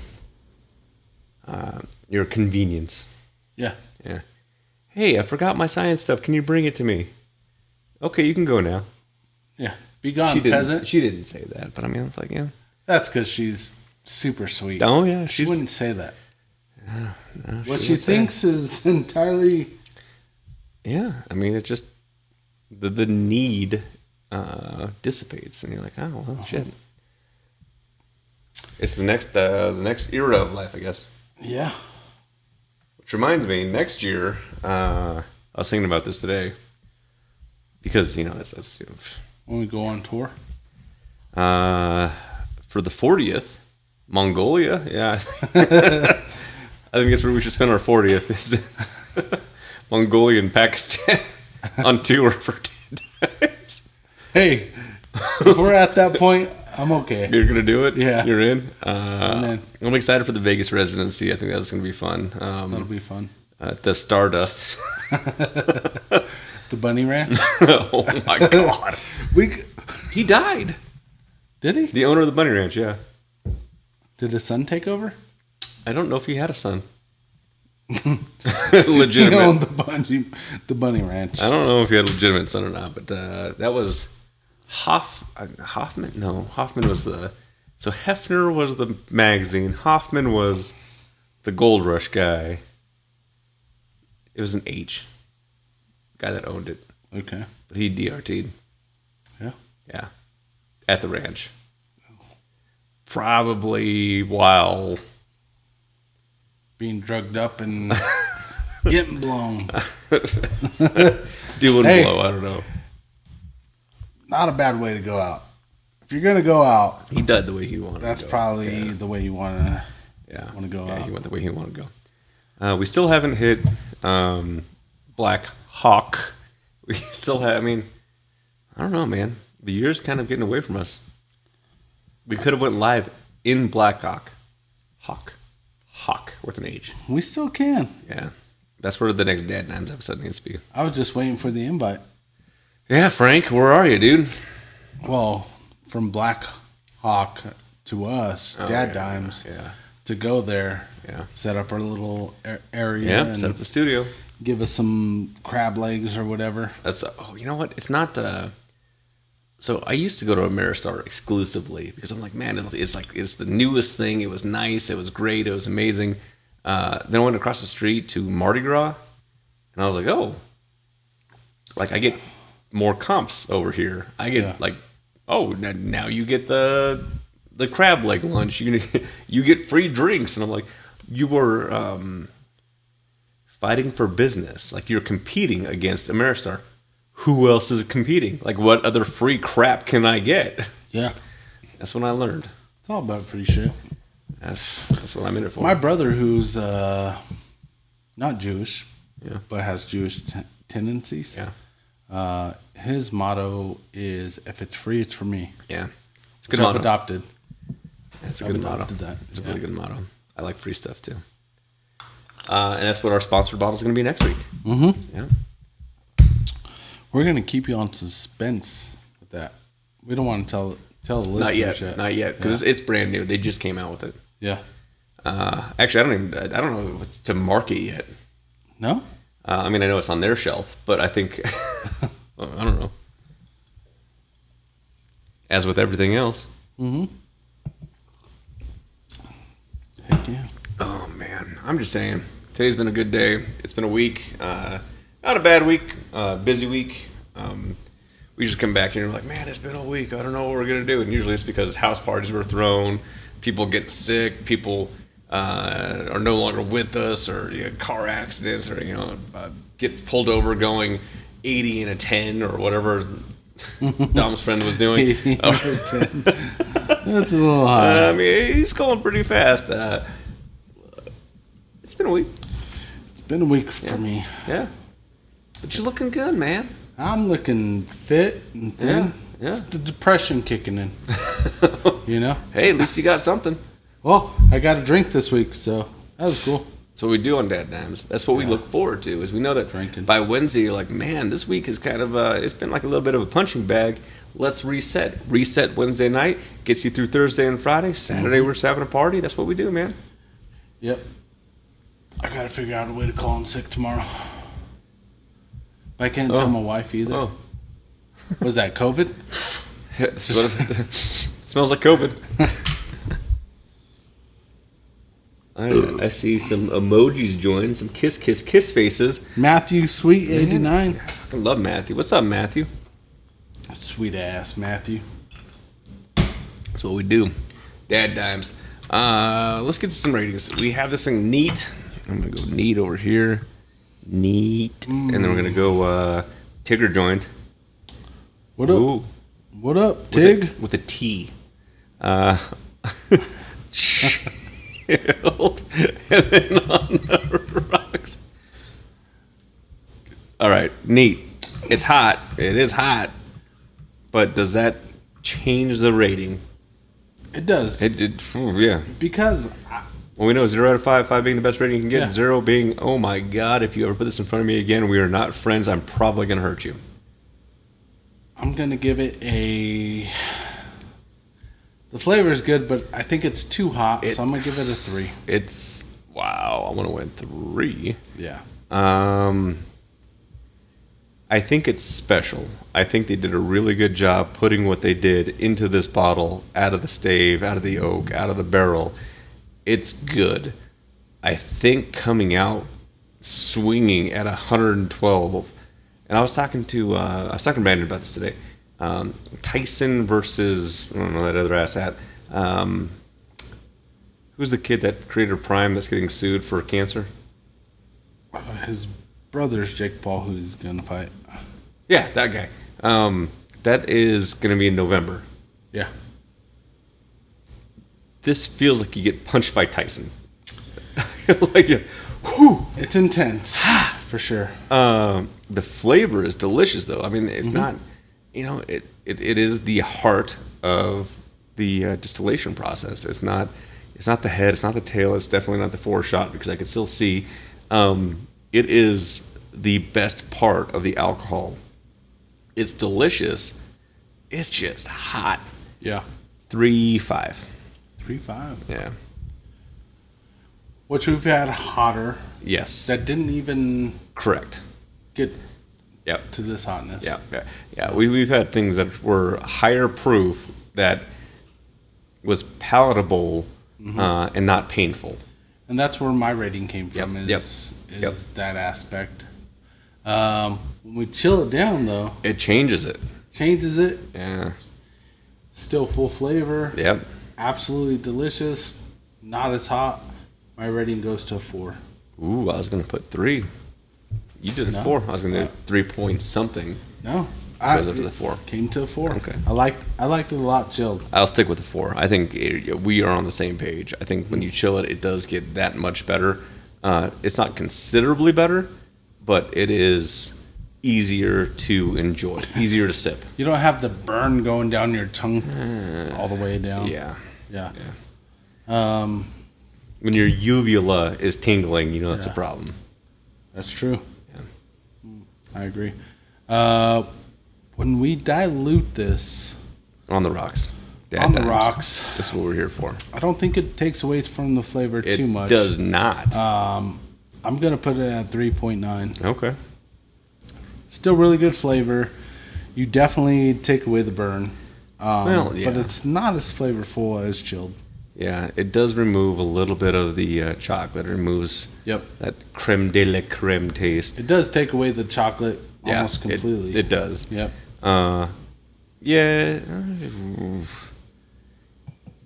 convenience. yeah. Yeah. Hey, I forgot my science stuff. Can you bring it to me? Okay, you can go now. Yeah, be gone, peasant. She didn't say that, but I mean, it's like, yeah. That's because she's super sweet. Oh yeah, She wouldn't say that. no, What she wouldn't say thinks is entirely. Yeah, I mean, it just the need dissipates, and you're like, oh well, shit. It's the next era of life, I guess. Yeah. Which reminds me, next year, I was thinking about this today because that's When we go on tour. for the 40th, Mongolia. Yeah, I think that's where we should spend our 40th. Is Mongolia and Pakistan on tour for DadDimes. Hey, if we're at that point, I'm okay. You're gonna do it? Yeah. You're in? I'm in. I'm excited for the Vegas residency. I think that's gonna be fun. That'll be fun. The Stardust. The Bunny Ranch. Oh my god. He died. Did he? The owner of the Bunny Ranch, yeah. Did his son take over? I don't know if he had a son. He Legitimate. owned the Bunny Ranch. I don't know if he had a legitimate son or not, but that was Hoffman. No, Hoffman was so Hefner was the magazine. Hoffman was the Gold Rush guy. It was an H. Guy that owned it. Okay. But he DRT'd. Yeah. Yeah. At the ranch. Probably while Being drugged up and getting blown. doing Hey. blow. I don't know. Not a bad way to go out. If you're gonna go out, He died the way he wanted. that's to go. probably the way you wanna go Yeah, out. he went the way he wanted to go. We still haven't hit Black Hawk. We still have. I mean, I don't know, man. The year's kind of getting away from us. We could have went live in Black Hawk. Hawk with an H. We still can. Yeah, that's where the next DadDimes episode needs to be. I was just waiting for the invite. Yeah, Frank, where are you, dude? Well, from Black Hawk to us, DadDimes, Yeah. to go there, Yeah. set up our little area, Yeah, and set up the studio. give us some crab legs or whatever. That's you know what? It's not. So I used to go to Ameristar exclusively because I'm like, man, it's the newest thing. It was nice. It was great. It was amazing. Then I went across the street to Mardi Gras, and I was like, oh, like I get more comps over here. I get now you get the crab leg lunch. You get free drinks, and I'm like, you were fighting for business. Like you're competing against Ameristar. Who else is competing? Like, what other free crap can I get? Yeah. That's when I learned. It's all about free shit. That's what I'm in it for. My brother, who's not Jewish, Yeah. but has Jewish tendencies, Yeah. his motto is, if it's free, it's for me. Yeah. It's a good Which I've motto. adopted. That's a I've good motto. adopted that. It's a really good motto. I like free stuff, too. And that's what our sponsored bottle is going to be next week. Mm-hmm. Yeah. We're going to keep you on suspense with that. We don't want to tell the listeners Not yet. Because it's brand new. They just came out with it. Yeah. Actually, I don't know if it's to market yet. No? I mean, I know it's on their shelf, but I think, I don't know. as with everything else. Mm-hmm. Heck yeah. Oh man, I'm just saying. Today's been a good day. It's been a week. Not a bad week. Busy week. We usually come back here and we're like, man, it's been a week. I don't know what we're gonna do. And usually it's because house parties were thrown, people get sick, people are no longer with us, or car accidents, or get pulled over going 80 in a 10 or whatever Dom's friend was doing. 80 in a 10. That's a little high. I mean, he's going pretty fast. It's been a week. It's been a week for me. Yeah. But you're looking good, man. I'm looking fit and thin. Yeah. It's the depression kicking in. Hey, at least you got something. Well, I got a drink this week, so that was cool. That's what we do on DadDimes. That's what we look forward to, is we know that Drinking. by Wednesday you're like, man, this week is kind of, it's been like a little bit of a punching bag. Let's reset. Reset Wednesday night, gets you through Thursday and Friday. Saturday we're just having a party. That's what we do, man. Yep. I got to figure out a way to call in sick tomorrow. But I can't tell my wife either. Oh. Was that COVID? Smells like COVID. I see some emojis join, some kiss faces. Matthew Sweet 89. I love Matthew. What's up, Matthew? Sweet ass Matthew. That's what we do. DadDimes. Let's get to some ratings. We have this thing neat. I'm gonna go neat over here. Neat. And then we're gonna go Tigger joined. What up? Ooh. What up, Tig? With a T. Chilled. And then on the rocks. All right, neat. It's hot. It is hot. But does that change the rating? It does. It did. Yeah. Because Well, we know 0 out of 5, 5 being the best rating you can get, Yeah. 0 being, oh my God, if you ever put this in front of me again, we are not friends. I'm probably going to hurt you. I'm going to give it a... The flavor is good, but I think it's too hot, so I'm going to give it a 3. It's, wow, I want to win 3. Yeah. I think it's special. I think they did a really good job putting what they did into this bottle, out of the stave, out of the oak, out of the barrel. It's good. I think coming out swinging at 112, and I was talking to Brandon about this today. Tyson versus, I don't know that other ass at. Who's the kid that created Prime that's getting sued for cancer? His brother's Jake Paul, who's going to fight. Yeah, that guy. That is going to be in November. Yeah. This feels like you get punched by Tyson. Like, Whew, it's intense, for sure. the flavor is delicious, though. I mean, it's not, it is the heart of the distillation process. It's not the head, it's not the tail, it's definitely not the foreshot, because I can still see. It is the best part of the alcohol. It's delicious. It's just hot. Yeah. 3.5. 3.5. Yeah. Which we've had hotter Yes. that didn't even Correct. get Yep. to this hotness. Yeah. We've had things that were higher proof that was palatable and not painful. And that's where my rating came from, Yep. is that aspect. When we chill it down, though, It changes it. changes it. Yeah. Still full flavor. Yep. Absolutely delicious. Not as hot. My rating goes to a 4. Ooh, I was gonna put 3. You did a No. 4. I was gonna do 3 point something. No. Goes up to the 4. Came to a 4. Okay. I liked it a lot chilled. I'll stick with the 4. I think we are on the same page. I think when you chill it, it does get that much better. It's not considerably better, but it is easier to enjoy, easier to sip. You don't have the burn going down your tongue all the way down. Yeah. Yeah. When your uvula is tingling, that's a problem. That's true. Yeah. I agree. When we dilute this On the rocks. on the DadDimes. rocks, This is what we're here for. I don't think it takes away from the flavor It too much. does not. I'm going to put it at 3.9. Okay. Still really good flavor. You definitely take away the burn. Well, yeah. But it's not as flavorful as chilled. Yeah, it does remove a little bit of the chocolate. It removes Yep. that creme de la creme taste. It does take away the chocolate almost Yeah, completely. It does. Yep. Yeah.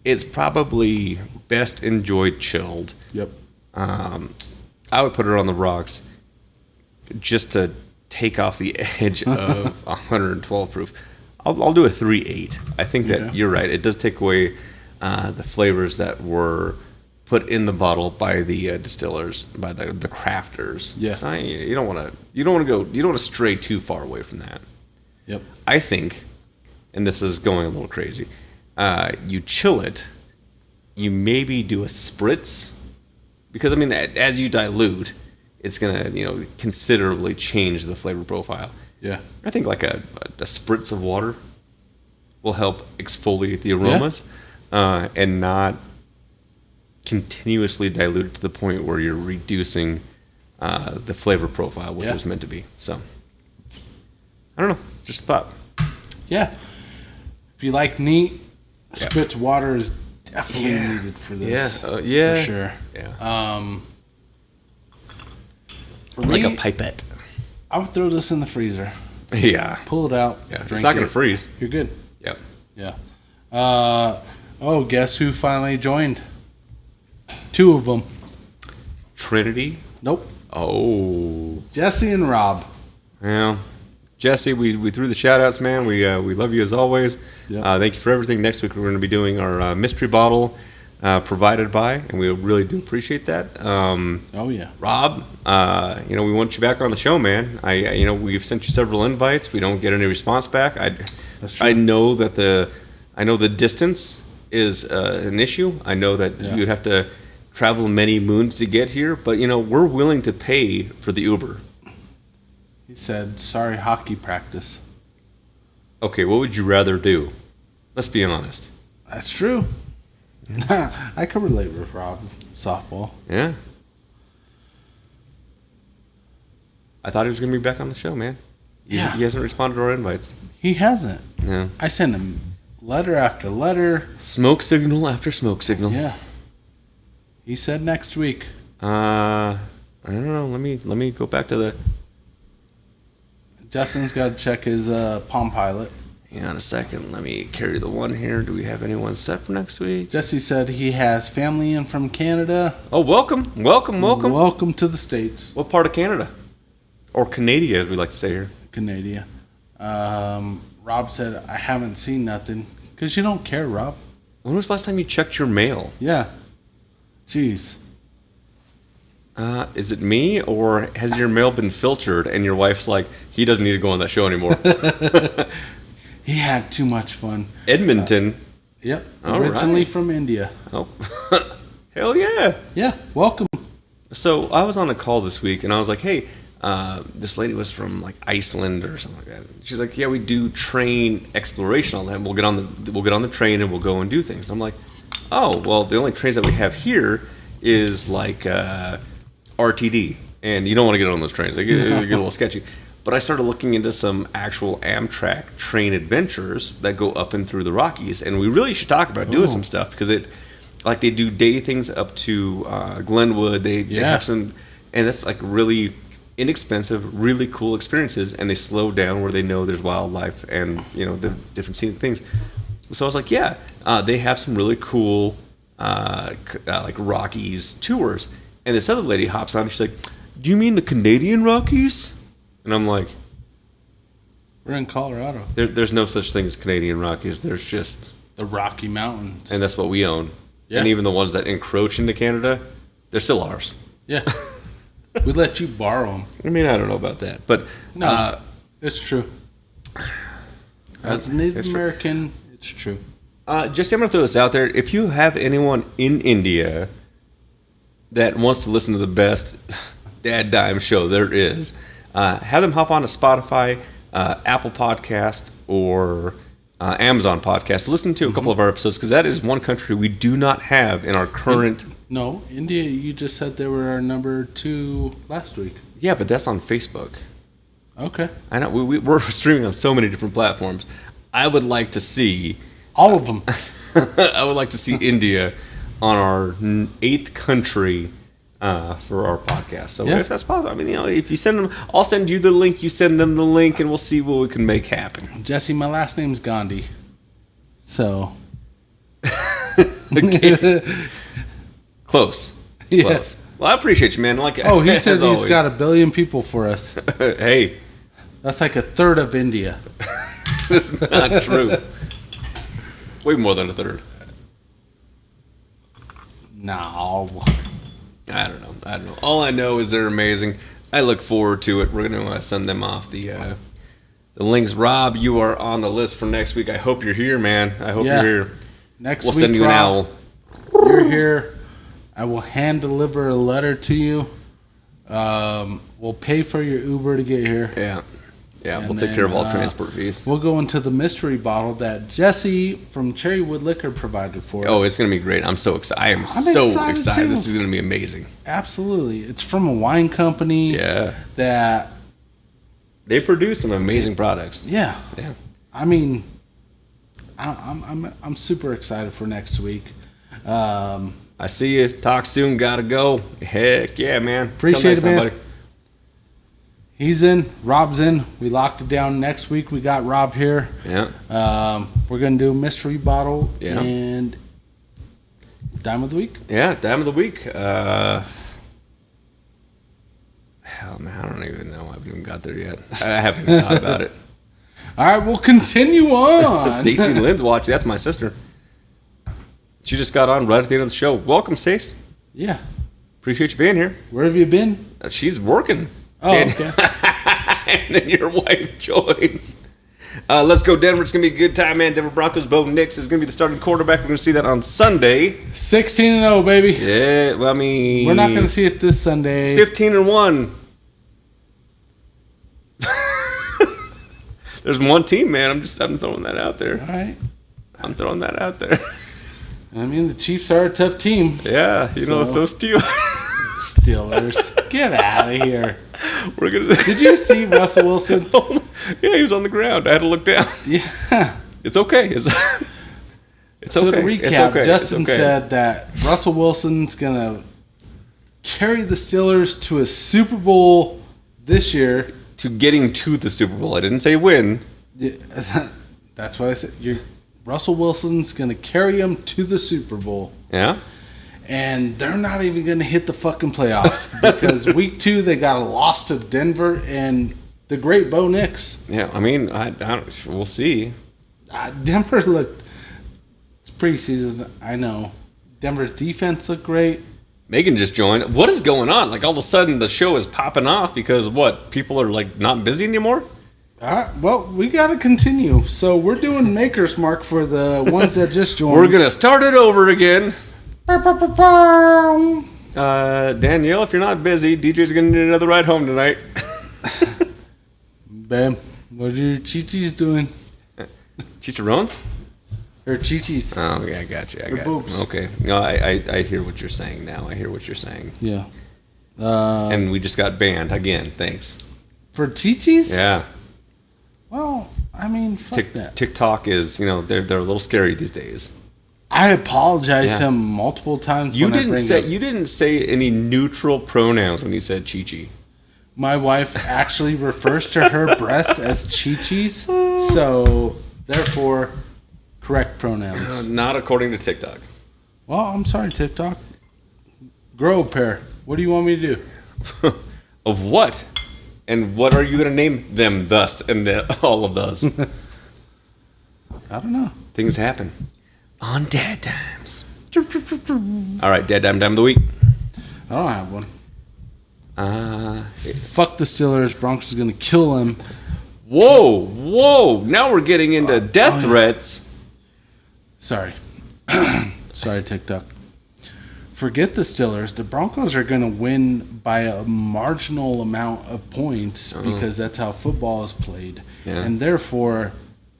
It's probably best enjoyed chilled. Yep. I would put it on the rocks just to take off the edge of 112 proof. I'll do a 3.8. I think that you're right. It does take away the flavors that were put in the bottle by the distillers, by the crafters. Yeah. So you don't want to stray too far away from that. Yep. I think, and this is going a little crazy, you chill it, you maybe do a spritz, because I mean, as you dilute, it's gonna considerably change the flavor profile. Yeah. I think like a spritz of water will help exfoliate the aromas, and not continuously dilute it to the point where you're reducing the flavor profile, which was meant to be. So, I don't know. Just a thought. Yeah. If you like neat, spritz water is definitely needed for this. Yeah. For sure. Yeah. For like me, a pipette. I would throw this in the freezer. Yeah. Pull it out. Yeah. Drink It's not going it. to freeze. You're good. Yep. Yeah. Guess who finally joined? 2 of them. Trinity. Nope. Oh. Jesse and Rob. Yeah. Jesse, we threw the shout outs, man. We love you as always. Yep. Thank you for everything. Next week we're going to be doing our mystery bottle provided by, and we really do appreciate that. Oh yeah. Rob, we want you back on the show, man. We've sent you several invites. We don't get any response back. That's true. I know that the distance is an issue. I know that you'd have to travel many moons to get here, but we're willing to pay for the Uber. He said, "Sorry, hockey practice." Okay, what would you rather do? Let's be honest. That's true. I can relate with Rob. Softball. Yeah. I thought he was going to be back on the show, man. He hasn't responded to our invites. He hasn't. Yeah. I sent him letter after letter. Smoke signal after smoke signal. Yeah. He said next week. I don't know. Let me go back to the. Justin's got to check his Palm Pilot. Hang on a second. Let me carry the one here. Do we have anyone set for next week? Jesse said he has family in from Canada. Oh, welcome. Welcome to the States. What part of Canada? Or Canada, as we like to say here. Canada. Rob said, I haven't seen nothing. Because you don't care, Rob. When was the last time you checked your mail? Yeah. Jeez. Is it me, or has your mail been filtered and your wife's like, he doesn't need to go on that show anymore? He had too much fun. Edmonton. Yep. All Originally right. from India. Oh, hell yeah. Yeah. Welcome. So I was on a call this week, and I was like, hey, this lady was from like Iceland or something like that. She's like, yeah, we do train exploration all that. We'll get on the train and we'll go and do things. And I'm like, oh, well, the only trains that we have here is like RTD, and you don't want to get on those trains. They get a little sketchy. But I started looking into some actual Amtrak train adventures that go up and through the Rockies, and we really should talk about doing some stuff, because they do day things up to Glenwood. They have some, and that's like really inexpensive, really cool experiences, and they slow down where they know there's wildlife and the different scenic things. So I was like, yeah, they have some really cool like Rockies tours. And this other lady hops on, and she's like, do you mean the Canadian Rockies? And I'm like, We're in Colorado. there's no such thing as Canadian Rockies. There's just... The Rocky Mountains. And that's what we own. Yeah. And even the ones that encroach into Canada, they're still ours. Yeah. We let you borrow them. I mean, I don't know about that. But No, it's true. As a Native American, it's true. Jesse, I'm going to throw this out there. If you have anyone in India that wants to listen to the best DadDimes show there is, have them hop on to Spotify, Apple Podcast, or Amazon Podcast. Listen to a couple of our episodes, because that is one country we do not have in our current... No, India, you just said they were our number 2 last week. Yeah, but that's on Facebook. Okay. I know. We're streaming on so many different platforms. I would like to see All of them. I would like to see India on our 8th country for our podcast. So Yeah. if that's possible, I mean, if you send them, I'll send you the link. You send them the link, and we'll see what we can make happen. Jesse, my last name's Gandhi. So. Close. Yeah. Close. Well, I appreciate you, man. Like, Oh, he says as he's always. got 1 billion people for us. Hey, That's like 1/3 of India. that's not true. Way more than 1/3. No. I don't know. All I know is they're amazing. I look forward to it. We're going to send them off the links. Rob, you are on the list for next week. I hope you're here, man. I hope Yeah. you're here. Next We'll week, send you an Rob, owl. You're here. I will hand deliver a letter to you. We'll pay for your Uber to get here. Yeah. Yeah, And we'll take then, care of all transport fees. We'll go into the mystery bottle that Jesse from Cherrywood Liquor provided for us. Oh, it's going to be great. I'm so excited. I am so excited. too. This is going to be amazing. Absolutely. It's from a wine company Yeah. that, They produce some amazing products. yeah. Yeah. I mean, I'm super excited for next week. I see you. Talk soon. Gotta go. Heck yeah, man. Appreciate Till next it, man. time, buddy. He's in. Rob's in. We locked it down. Next week we got Rob here. Yeah. We're gonna do a mystery bottle Yeah. and dime of the week. Yeah. Dime of the week. Hell, man. I don't even know. I haven't even got there yet. I haven't even thought about it. All right, we'll continue on. Stacy Lynn's watching. That's my sister. She just got on right at the end of the show. Welcome, Stace. Yeah. Appreciate you being here. Where have you been? She's working. Oh, okay. And then your wife joins. Let's go, Denver. It's going to be a good time, man. Denver Broncos, Bo Nix is going to be the starting quarterback. We're going to see that on Sunday. 16-0, baby. Yeah, well, I mean... We're not going to see it this Sunday. 15-1. There's one team, man. I'm throwing that out there. All right. I'm throwing that out there. I mean, the Chiefs are a tough team. Yeah, you know, So- if those Steelers... Steelers. Get out of here. We're gonna... Did you see Russell Wilson? Yeah, he was on the ground. I had to look down. Yeah. It's okay. It's okay. So to It's recap, okay. Justin It's okay. said that Russell Wilson's going to carry the Steelers to a Super Bowl this year. To getting to the Super Bowl. I didn't say win. Yeah, that's what I said. Russell Wilson's going to carry them to the Super Bowl. Yeah? And they're not even going to hit the fucking playoffs because week 2 they got a loss to Denver and the great Bo Nix. Yeah, I mean, I don't, we'll see. Denver looked, it's preseason, I know. Denver's defense looked great. Megan just joined. What is going on? Like, all of a sudden, the show is popping off because, what, people are, like, not busy anymore? All right, well, we got to continue. So we're doing Maker's Mark for the ones that just joined. We're going to start it over again. Ba-ba-ba-bum. Danielle, if you're not busy, DJ's going to need another ride home tonight. Bam, what are your Chi-Chis doing? Chicharrones? Or Chi-Chis. Oh, yeah, I got you. I Or got boobs. Okay. No, I hear what you're saying now. I hear what you're saying. Yeah. And we just got banned again. Thanks. For Chi-Chis? Yeah. Well, I mean, fuck that. TikTok is, you know, they're a little scary these days. I apologized to Yeah. him multiple times. You when I didn't bring say up- you didn't say any neutral pronouns when you said Chi-Chi. My wife actually refers to her breast as Chi-Chis, so therefore, correct pronouns. Not according to TikTok. Well, I'm sorry, TikTok. Grow a pair. What do you want me to do? Of what? And what are you going to name them thus and all of those? I don't know. Things happen. On DadDimes. All right, DadDime of the week. I don't have one. Fuck the Steelers. Broncos is going to kill them. Whoa. Now we're getting into death threats. Sorry. Sorry, TikTok. Forget the Steelers. The Broncos are going to win by a marginal amount of points because that's how football is played. Yeah. And therefore,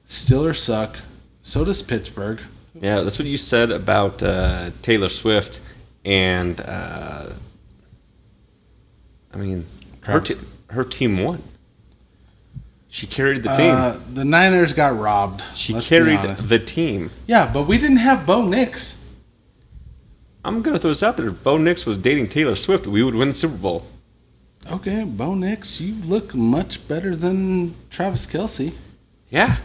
Steelers suck. So does Pittsburgh. Yeah, that's what you said about Taylor Swift and, I mean, her team won. She carried the team. The Niners got robbed. She let's be carried honest. the team. Yeah, but we didn't have Bo Nix. I'm going to throw this out there. If Bo Nix was dating Taylor Swift, we would win the Super Bowl. Okay, Bo Nix, you look much better than Travis Kelce. Yeah.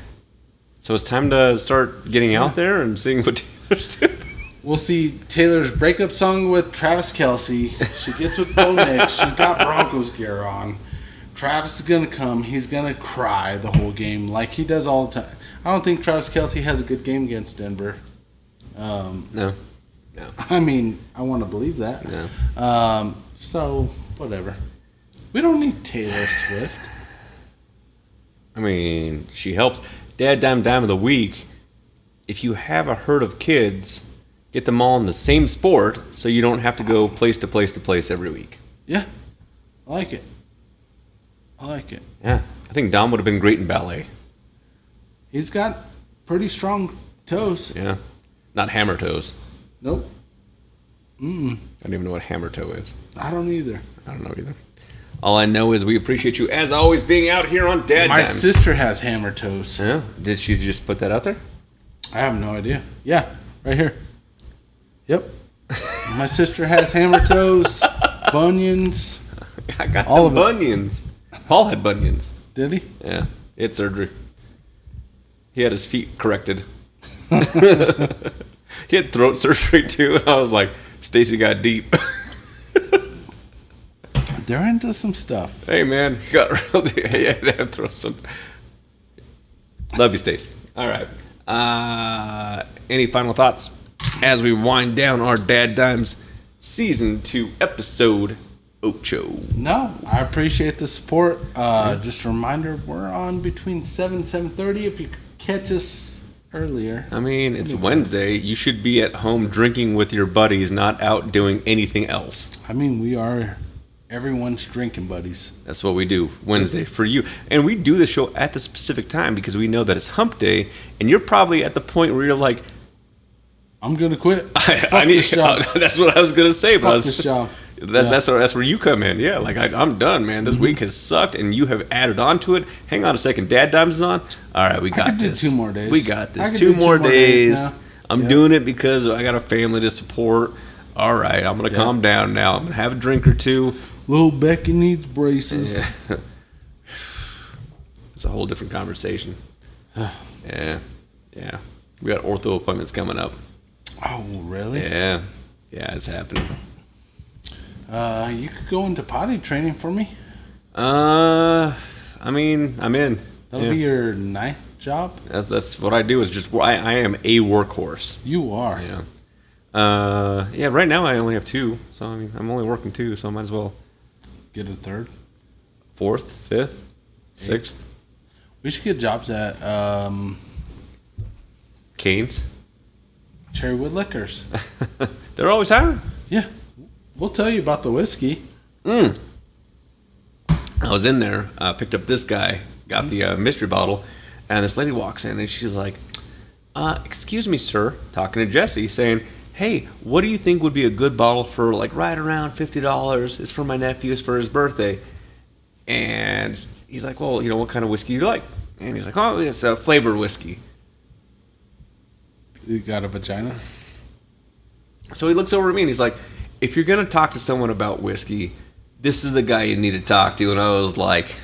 So it's time to start getting out there and seeing what Taylor's doing. We'll see Taylor's breakup song with Travis Kelce. She gets with Bo Nix. She's got Broncos gear on. Travis is going to come. He's going to cry the whole game like he does all the time. I don't think Travis Kelce has a good game against Denver. No. I mean, I want to believe that. No. So, whatever. We don't need Taylor Swift. I mean, she helps. Dad Dime of the Week. If you have a herd of kids, get them all in the same sport so you don't have to go place to place to place every week. Yeah. I like it. Yeah. I think Dom would have been great in ballet. He's got pretty strong toes. Yeah. Not hammer toes. Nope. I don't even know what hammer toe is. I don't either. I don't know either. All I know is we appreciate you, as always, being out here on Dad My Dimes. sister has hammer toes. Yeah? Did she just put that out there? I have no idea. Yeah, right here. Yep. My sister has hammer toes, bunions. I got all all of it. bunions. Paul had bunions. Did he? Yeah. He had surgery. He had his feet corrected. He had throat surgery too, and I was like, Stacy got deep. They're into some stuff. Hey man, got real deep. He had to throw something. Love you, Stacy. All right. Any final thoughts as we wind down our Dad Dimes Season 2 episode 8? No, I appreciate the support. Just a reminder, we're on between 7 and 7:30 if you catch us earlier. I mean, it's Wednesday. You should be at home drinking with your buddies, not out doing anything else. I mean, we are everyone's drinking buddies. That's what we do Wednesday for you. And we do the show at the specific time because we know that it's hump day, and you're probably at the point where you're like, I'm going to quit. I need, that's what I was going to say. But Fuck this job. That's where you come in. Yeah, like I'm done, man. This week has sucked, and you have added on to it. Hang on a second. Dad Dimes is on. All right, we got I could this. do 2 more days. We got I this. could 2 do more days. now. I'm Yep. doing it because I got a family to support. All right, I'm going to calm down now. I'm going to have a drink or 2. Little Becky needs braces. Yeah. It's a whole different conversation. Yeah. We got ortho appointments coming up. Oh, really? Yeah, it's happening. You could go into potty training for me. I mean, I'm in. That'll be your ninth job. That's what I do. Is just I am a workhorse. You are. Yeah. Yeah. Right now I only have 2, so I mean I'm only working 2, so I might as well Get a 3rd. 4th, 5th, 6th. We should get jobs at Canes. Cherrywood Liquors. They're always hiring. Yeah. We'll tell you about the whiskey. I was in there, picked up this guy, got the mystery bottle, and this lady walks in and she's like, excuse me, sir, talking to Jesse, saying, hey, what do you think would be a good bottle for like right around $50? It's for my nephew, it's for his birthday. And he's like, well, what kind of whiskey do you like? And he's like, oh, it's a flavored whiskey. You got a vagina? So he looks over at me and he's like, if you're going to talk to someone about whiskey, this is the guy you need to talk to. And I was like,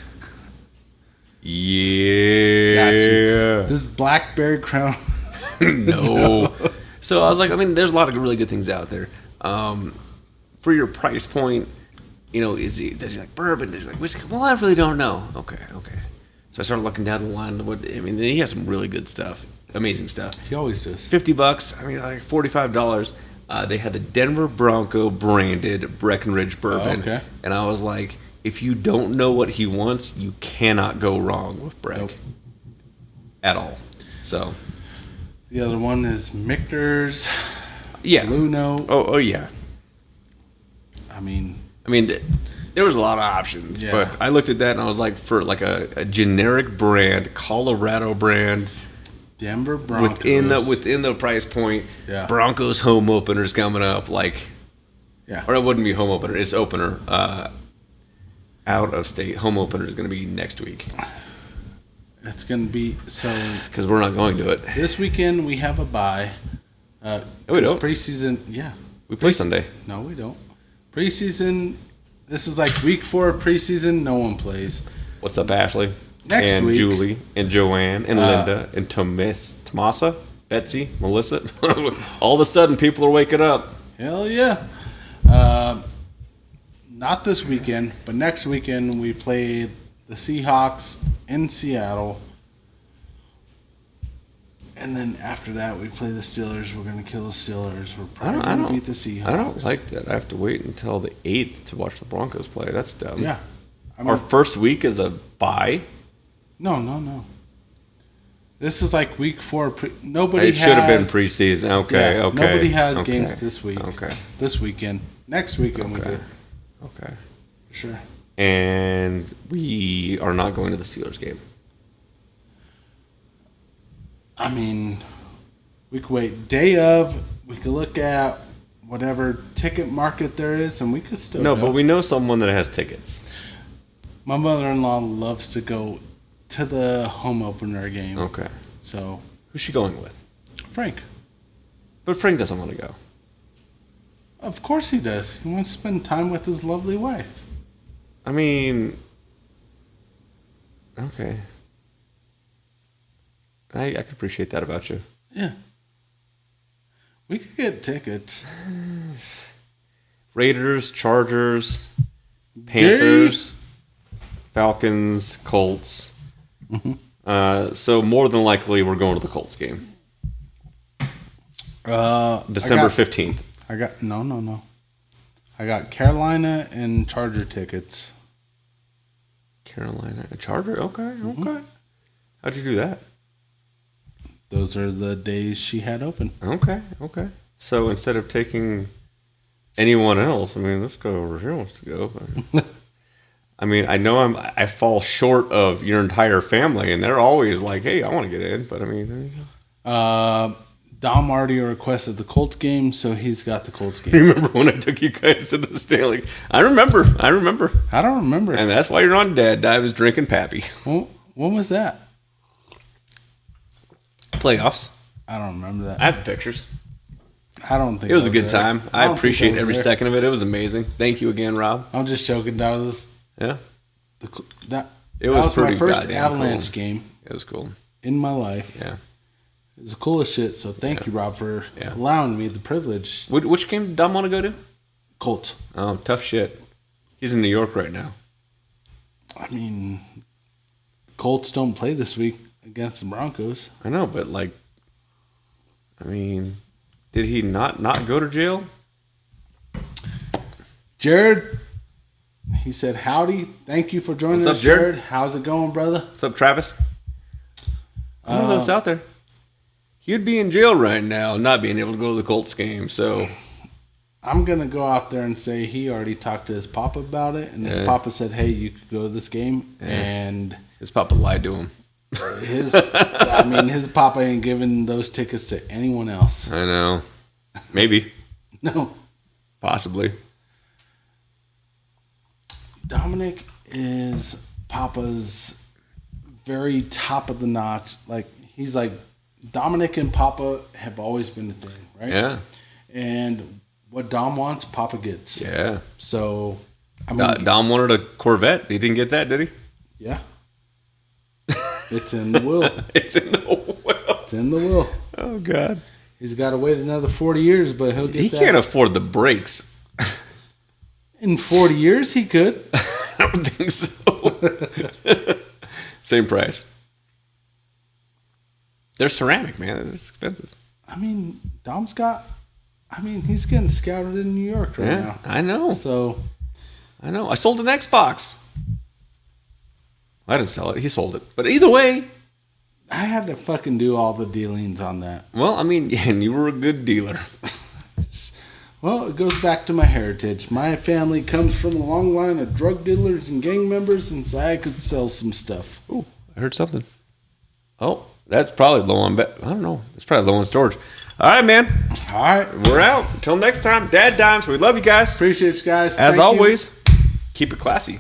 yeah. Got you. This is Blackberry Crown. No. So I was like, I mean, there's a lot of really good things out there. For your price point, does he like bourbon? Does he like whiskey? Well, I really don't know. Okay. So I started looking down the line. He has some really good stuff. Amazing stuff. He always does. $50. I mean, like $45. They had the Denver Bronco branded Breckenridge bourbon. Oh, okay. And I was like, if you don't know what he wants, you cannot go wrong with Breck. Nope. At all. So. The other one is Michter's. Yeah. Blue Note. Oh yeah. I mean, there was a lot of options, Yeah. but I looked at that and I was like, for like a generic brand, Colorado brand, Denver Broncos. within the price point, Yeah. Broncos home openers coming up, Yeah. or it wouldn't be home opener, it's opener. Out of state home opener is going to be next week. It's going to be so. Because we're not going to it. This weekend we have a bye. No, we don't. Preseason, yeah. We play Sunday. No, we don't. Preseason. This is like week 4 of preseason. No one plays. What's up, Ashley? Next and week, Julie and Joanne and Linda and Tomasa, Betsy, Melissa. All of a sudden, people are waking up. Hell yeah. Not this weekend, but next weekend we play the Seahawks in Seattle. And then after that, we play the Steelers. We're going to kill the Steelers. We're probably going to beat the Seahawks. I don't like that. I have to wait until the 8th to watch the Broncos play. That's dumb. Yeah. Our first week is a bye? No. This is like week 4. Nobody It should have been preseason. Okay. Nobody has games this week. Okay. This weekend. Next weekend we do. Okay. For sure. And we are not going to the Steelers game. I mean, we could wait day of. We could look at whatever ticket market there is, and we could still No, go. but we know someone that has tickets. My mother-in-law loves to go to the home opener game. Okay. So, Who's she going with? Frank. But Frank doesn't want to go. Of course he does. He wants to spend time with his lovely wife. I mean, okay. I can appreciate that about you. Yeah. We could get tickets. Raiders, Chargers, Panthers, Falcons, Colts. Mm-hmm. So more than likely, we're going to the Colts game. December 15th. I got no. I got Carolina and Charger tickets. Carolina, a Charger. Okay. How'd you do that? Those are the days she had open. Okay. So instead of taking anyone else, I mean, let's go where she wants to go. I mean, I know I fall short of your entire family, and they're always like, "Hey, I want to get in," but I mean, there you go. Dom already requested the Colts game, so he's got the Colts game. You remember when I took you guys to the Stanley? I remember. I don't remember. And that's why you're on DadDimes drinking Pappy. Well, when was that? Playoffs. I don't remember that. I have the pictures. I don't think it was a there. good time. I appreciate every second of it. It was amazing. Thank you again, Rob. I'm just joking. That was That was pretty my first goddamn Avalanche cool. game. It was cool In my life. Yeah. It was the coolest shit. So thank you, Rob, for allowing me the privilege. Which game did Dom want to go to? Colts. Oh, tough shit. He's in New York right now. I mean, Colts don't play this week against the Broncos. I know, but did he not go to jail? Jared, he said, howdy. Thank you for joining What's us, up, Jared? How's it going, brother? What's up, Travis? I'm gonna throw this out there. He'd be in jail right now, not being able to go to the Colts game. So I'm going to go out there and say he already talked to his papa about it. And his papa said, hey, you could go to this game. Yeah. And his papa lied to him. His papa ain't giving those tickets to anyone else. I know. Maybe. No. Possibly. Dominic is papa's very top of the notch. He's like, Dominic and Papa have always been a thing, right? Yeah. And what Dom wants, Papa gets. Yeah. So, Dom wanted a Corvette. He didn't get that, did he? Yeah. It's in the will. It's in the will. It's in the will. Oh, God. He's got to wait another 40 years, but he'll get He can't afford the brakes. In 40 years, he could. I don't think so. Same price. They're ceramic, man. It's expensive. He's getting scouted in New York right now. I know. So, I know. I sold an Xbox. I didn't sell it. He sold it. But either way, I had to fucking do all the dealings on that. Well, and you were a good dealer. Well, it goes back to my heritage. My family comes from a long line of drug dealers and gang members, and so I could sell some stuff. Ooh, I heard something. Oh, that's probably low on. I don't know. It's probably low on storage. All right, man. All right. We're out. Until next time, DadDimes. We love you guys. Appreciate you guys. As always, keep it classy.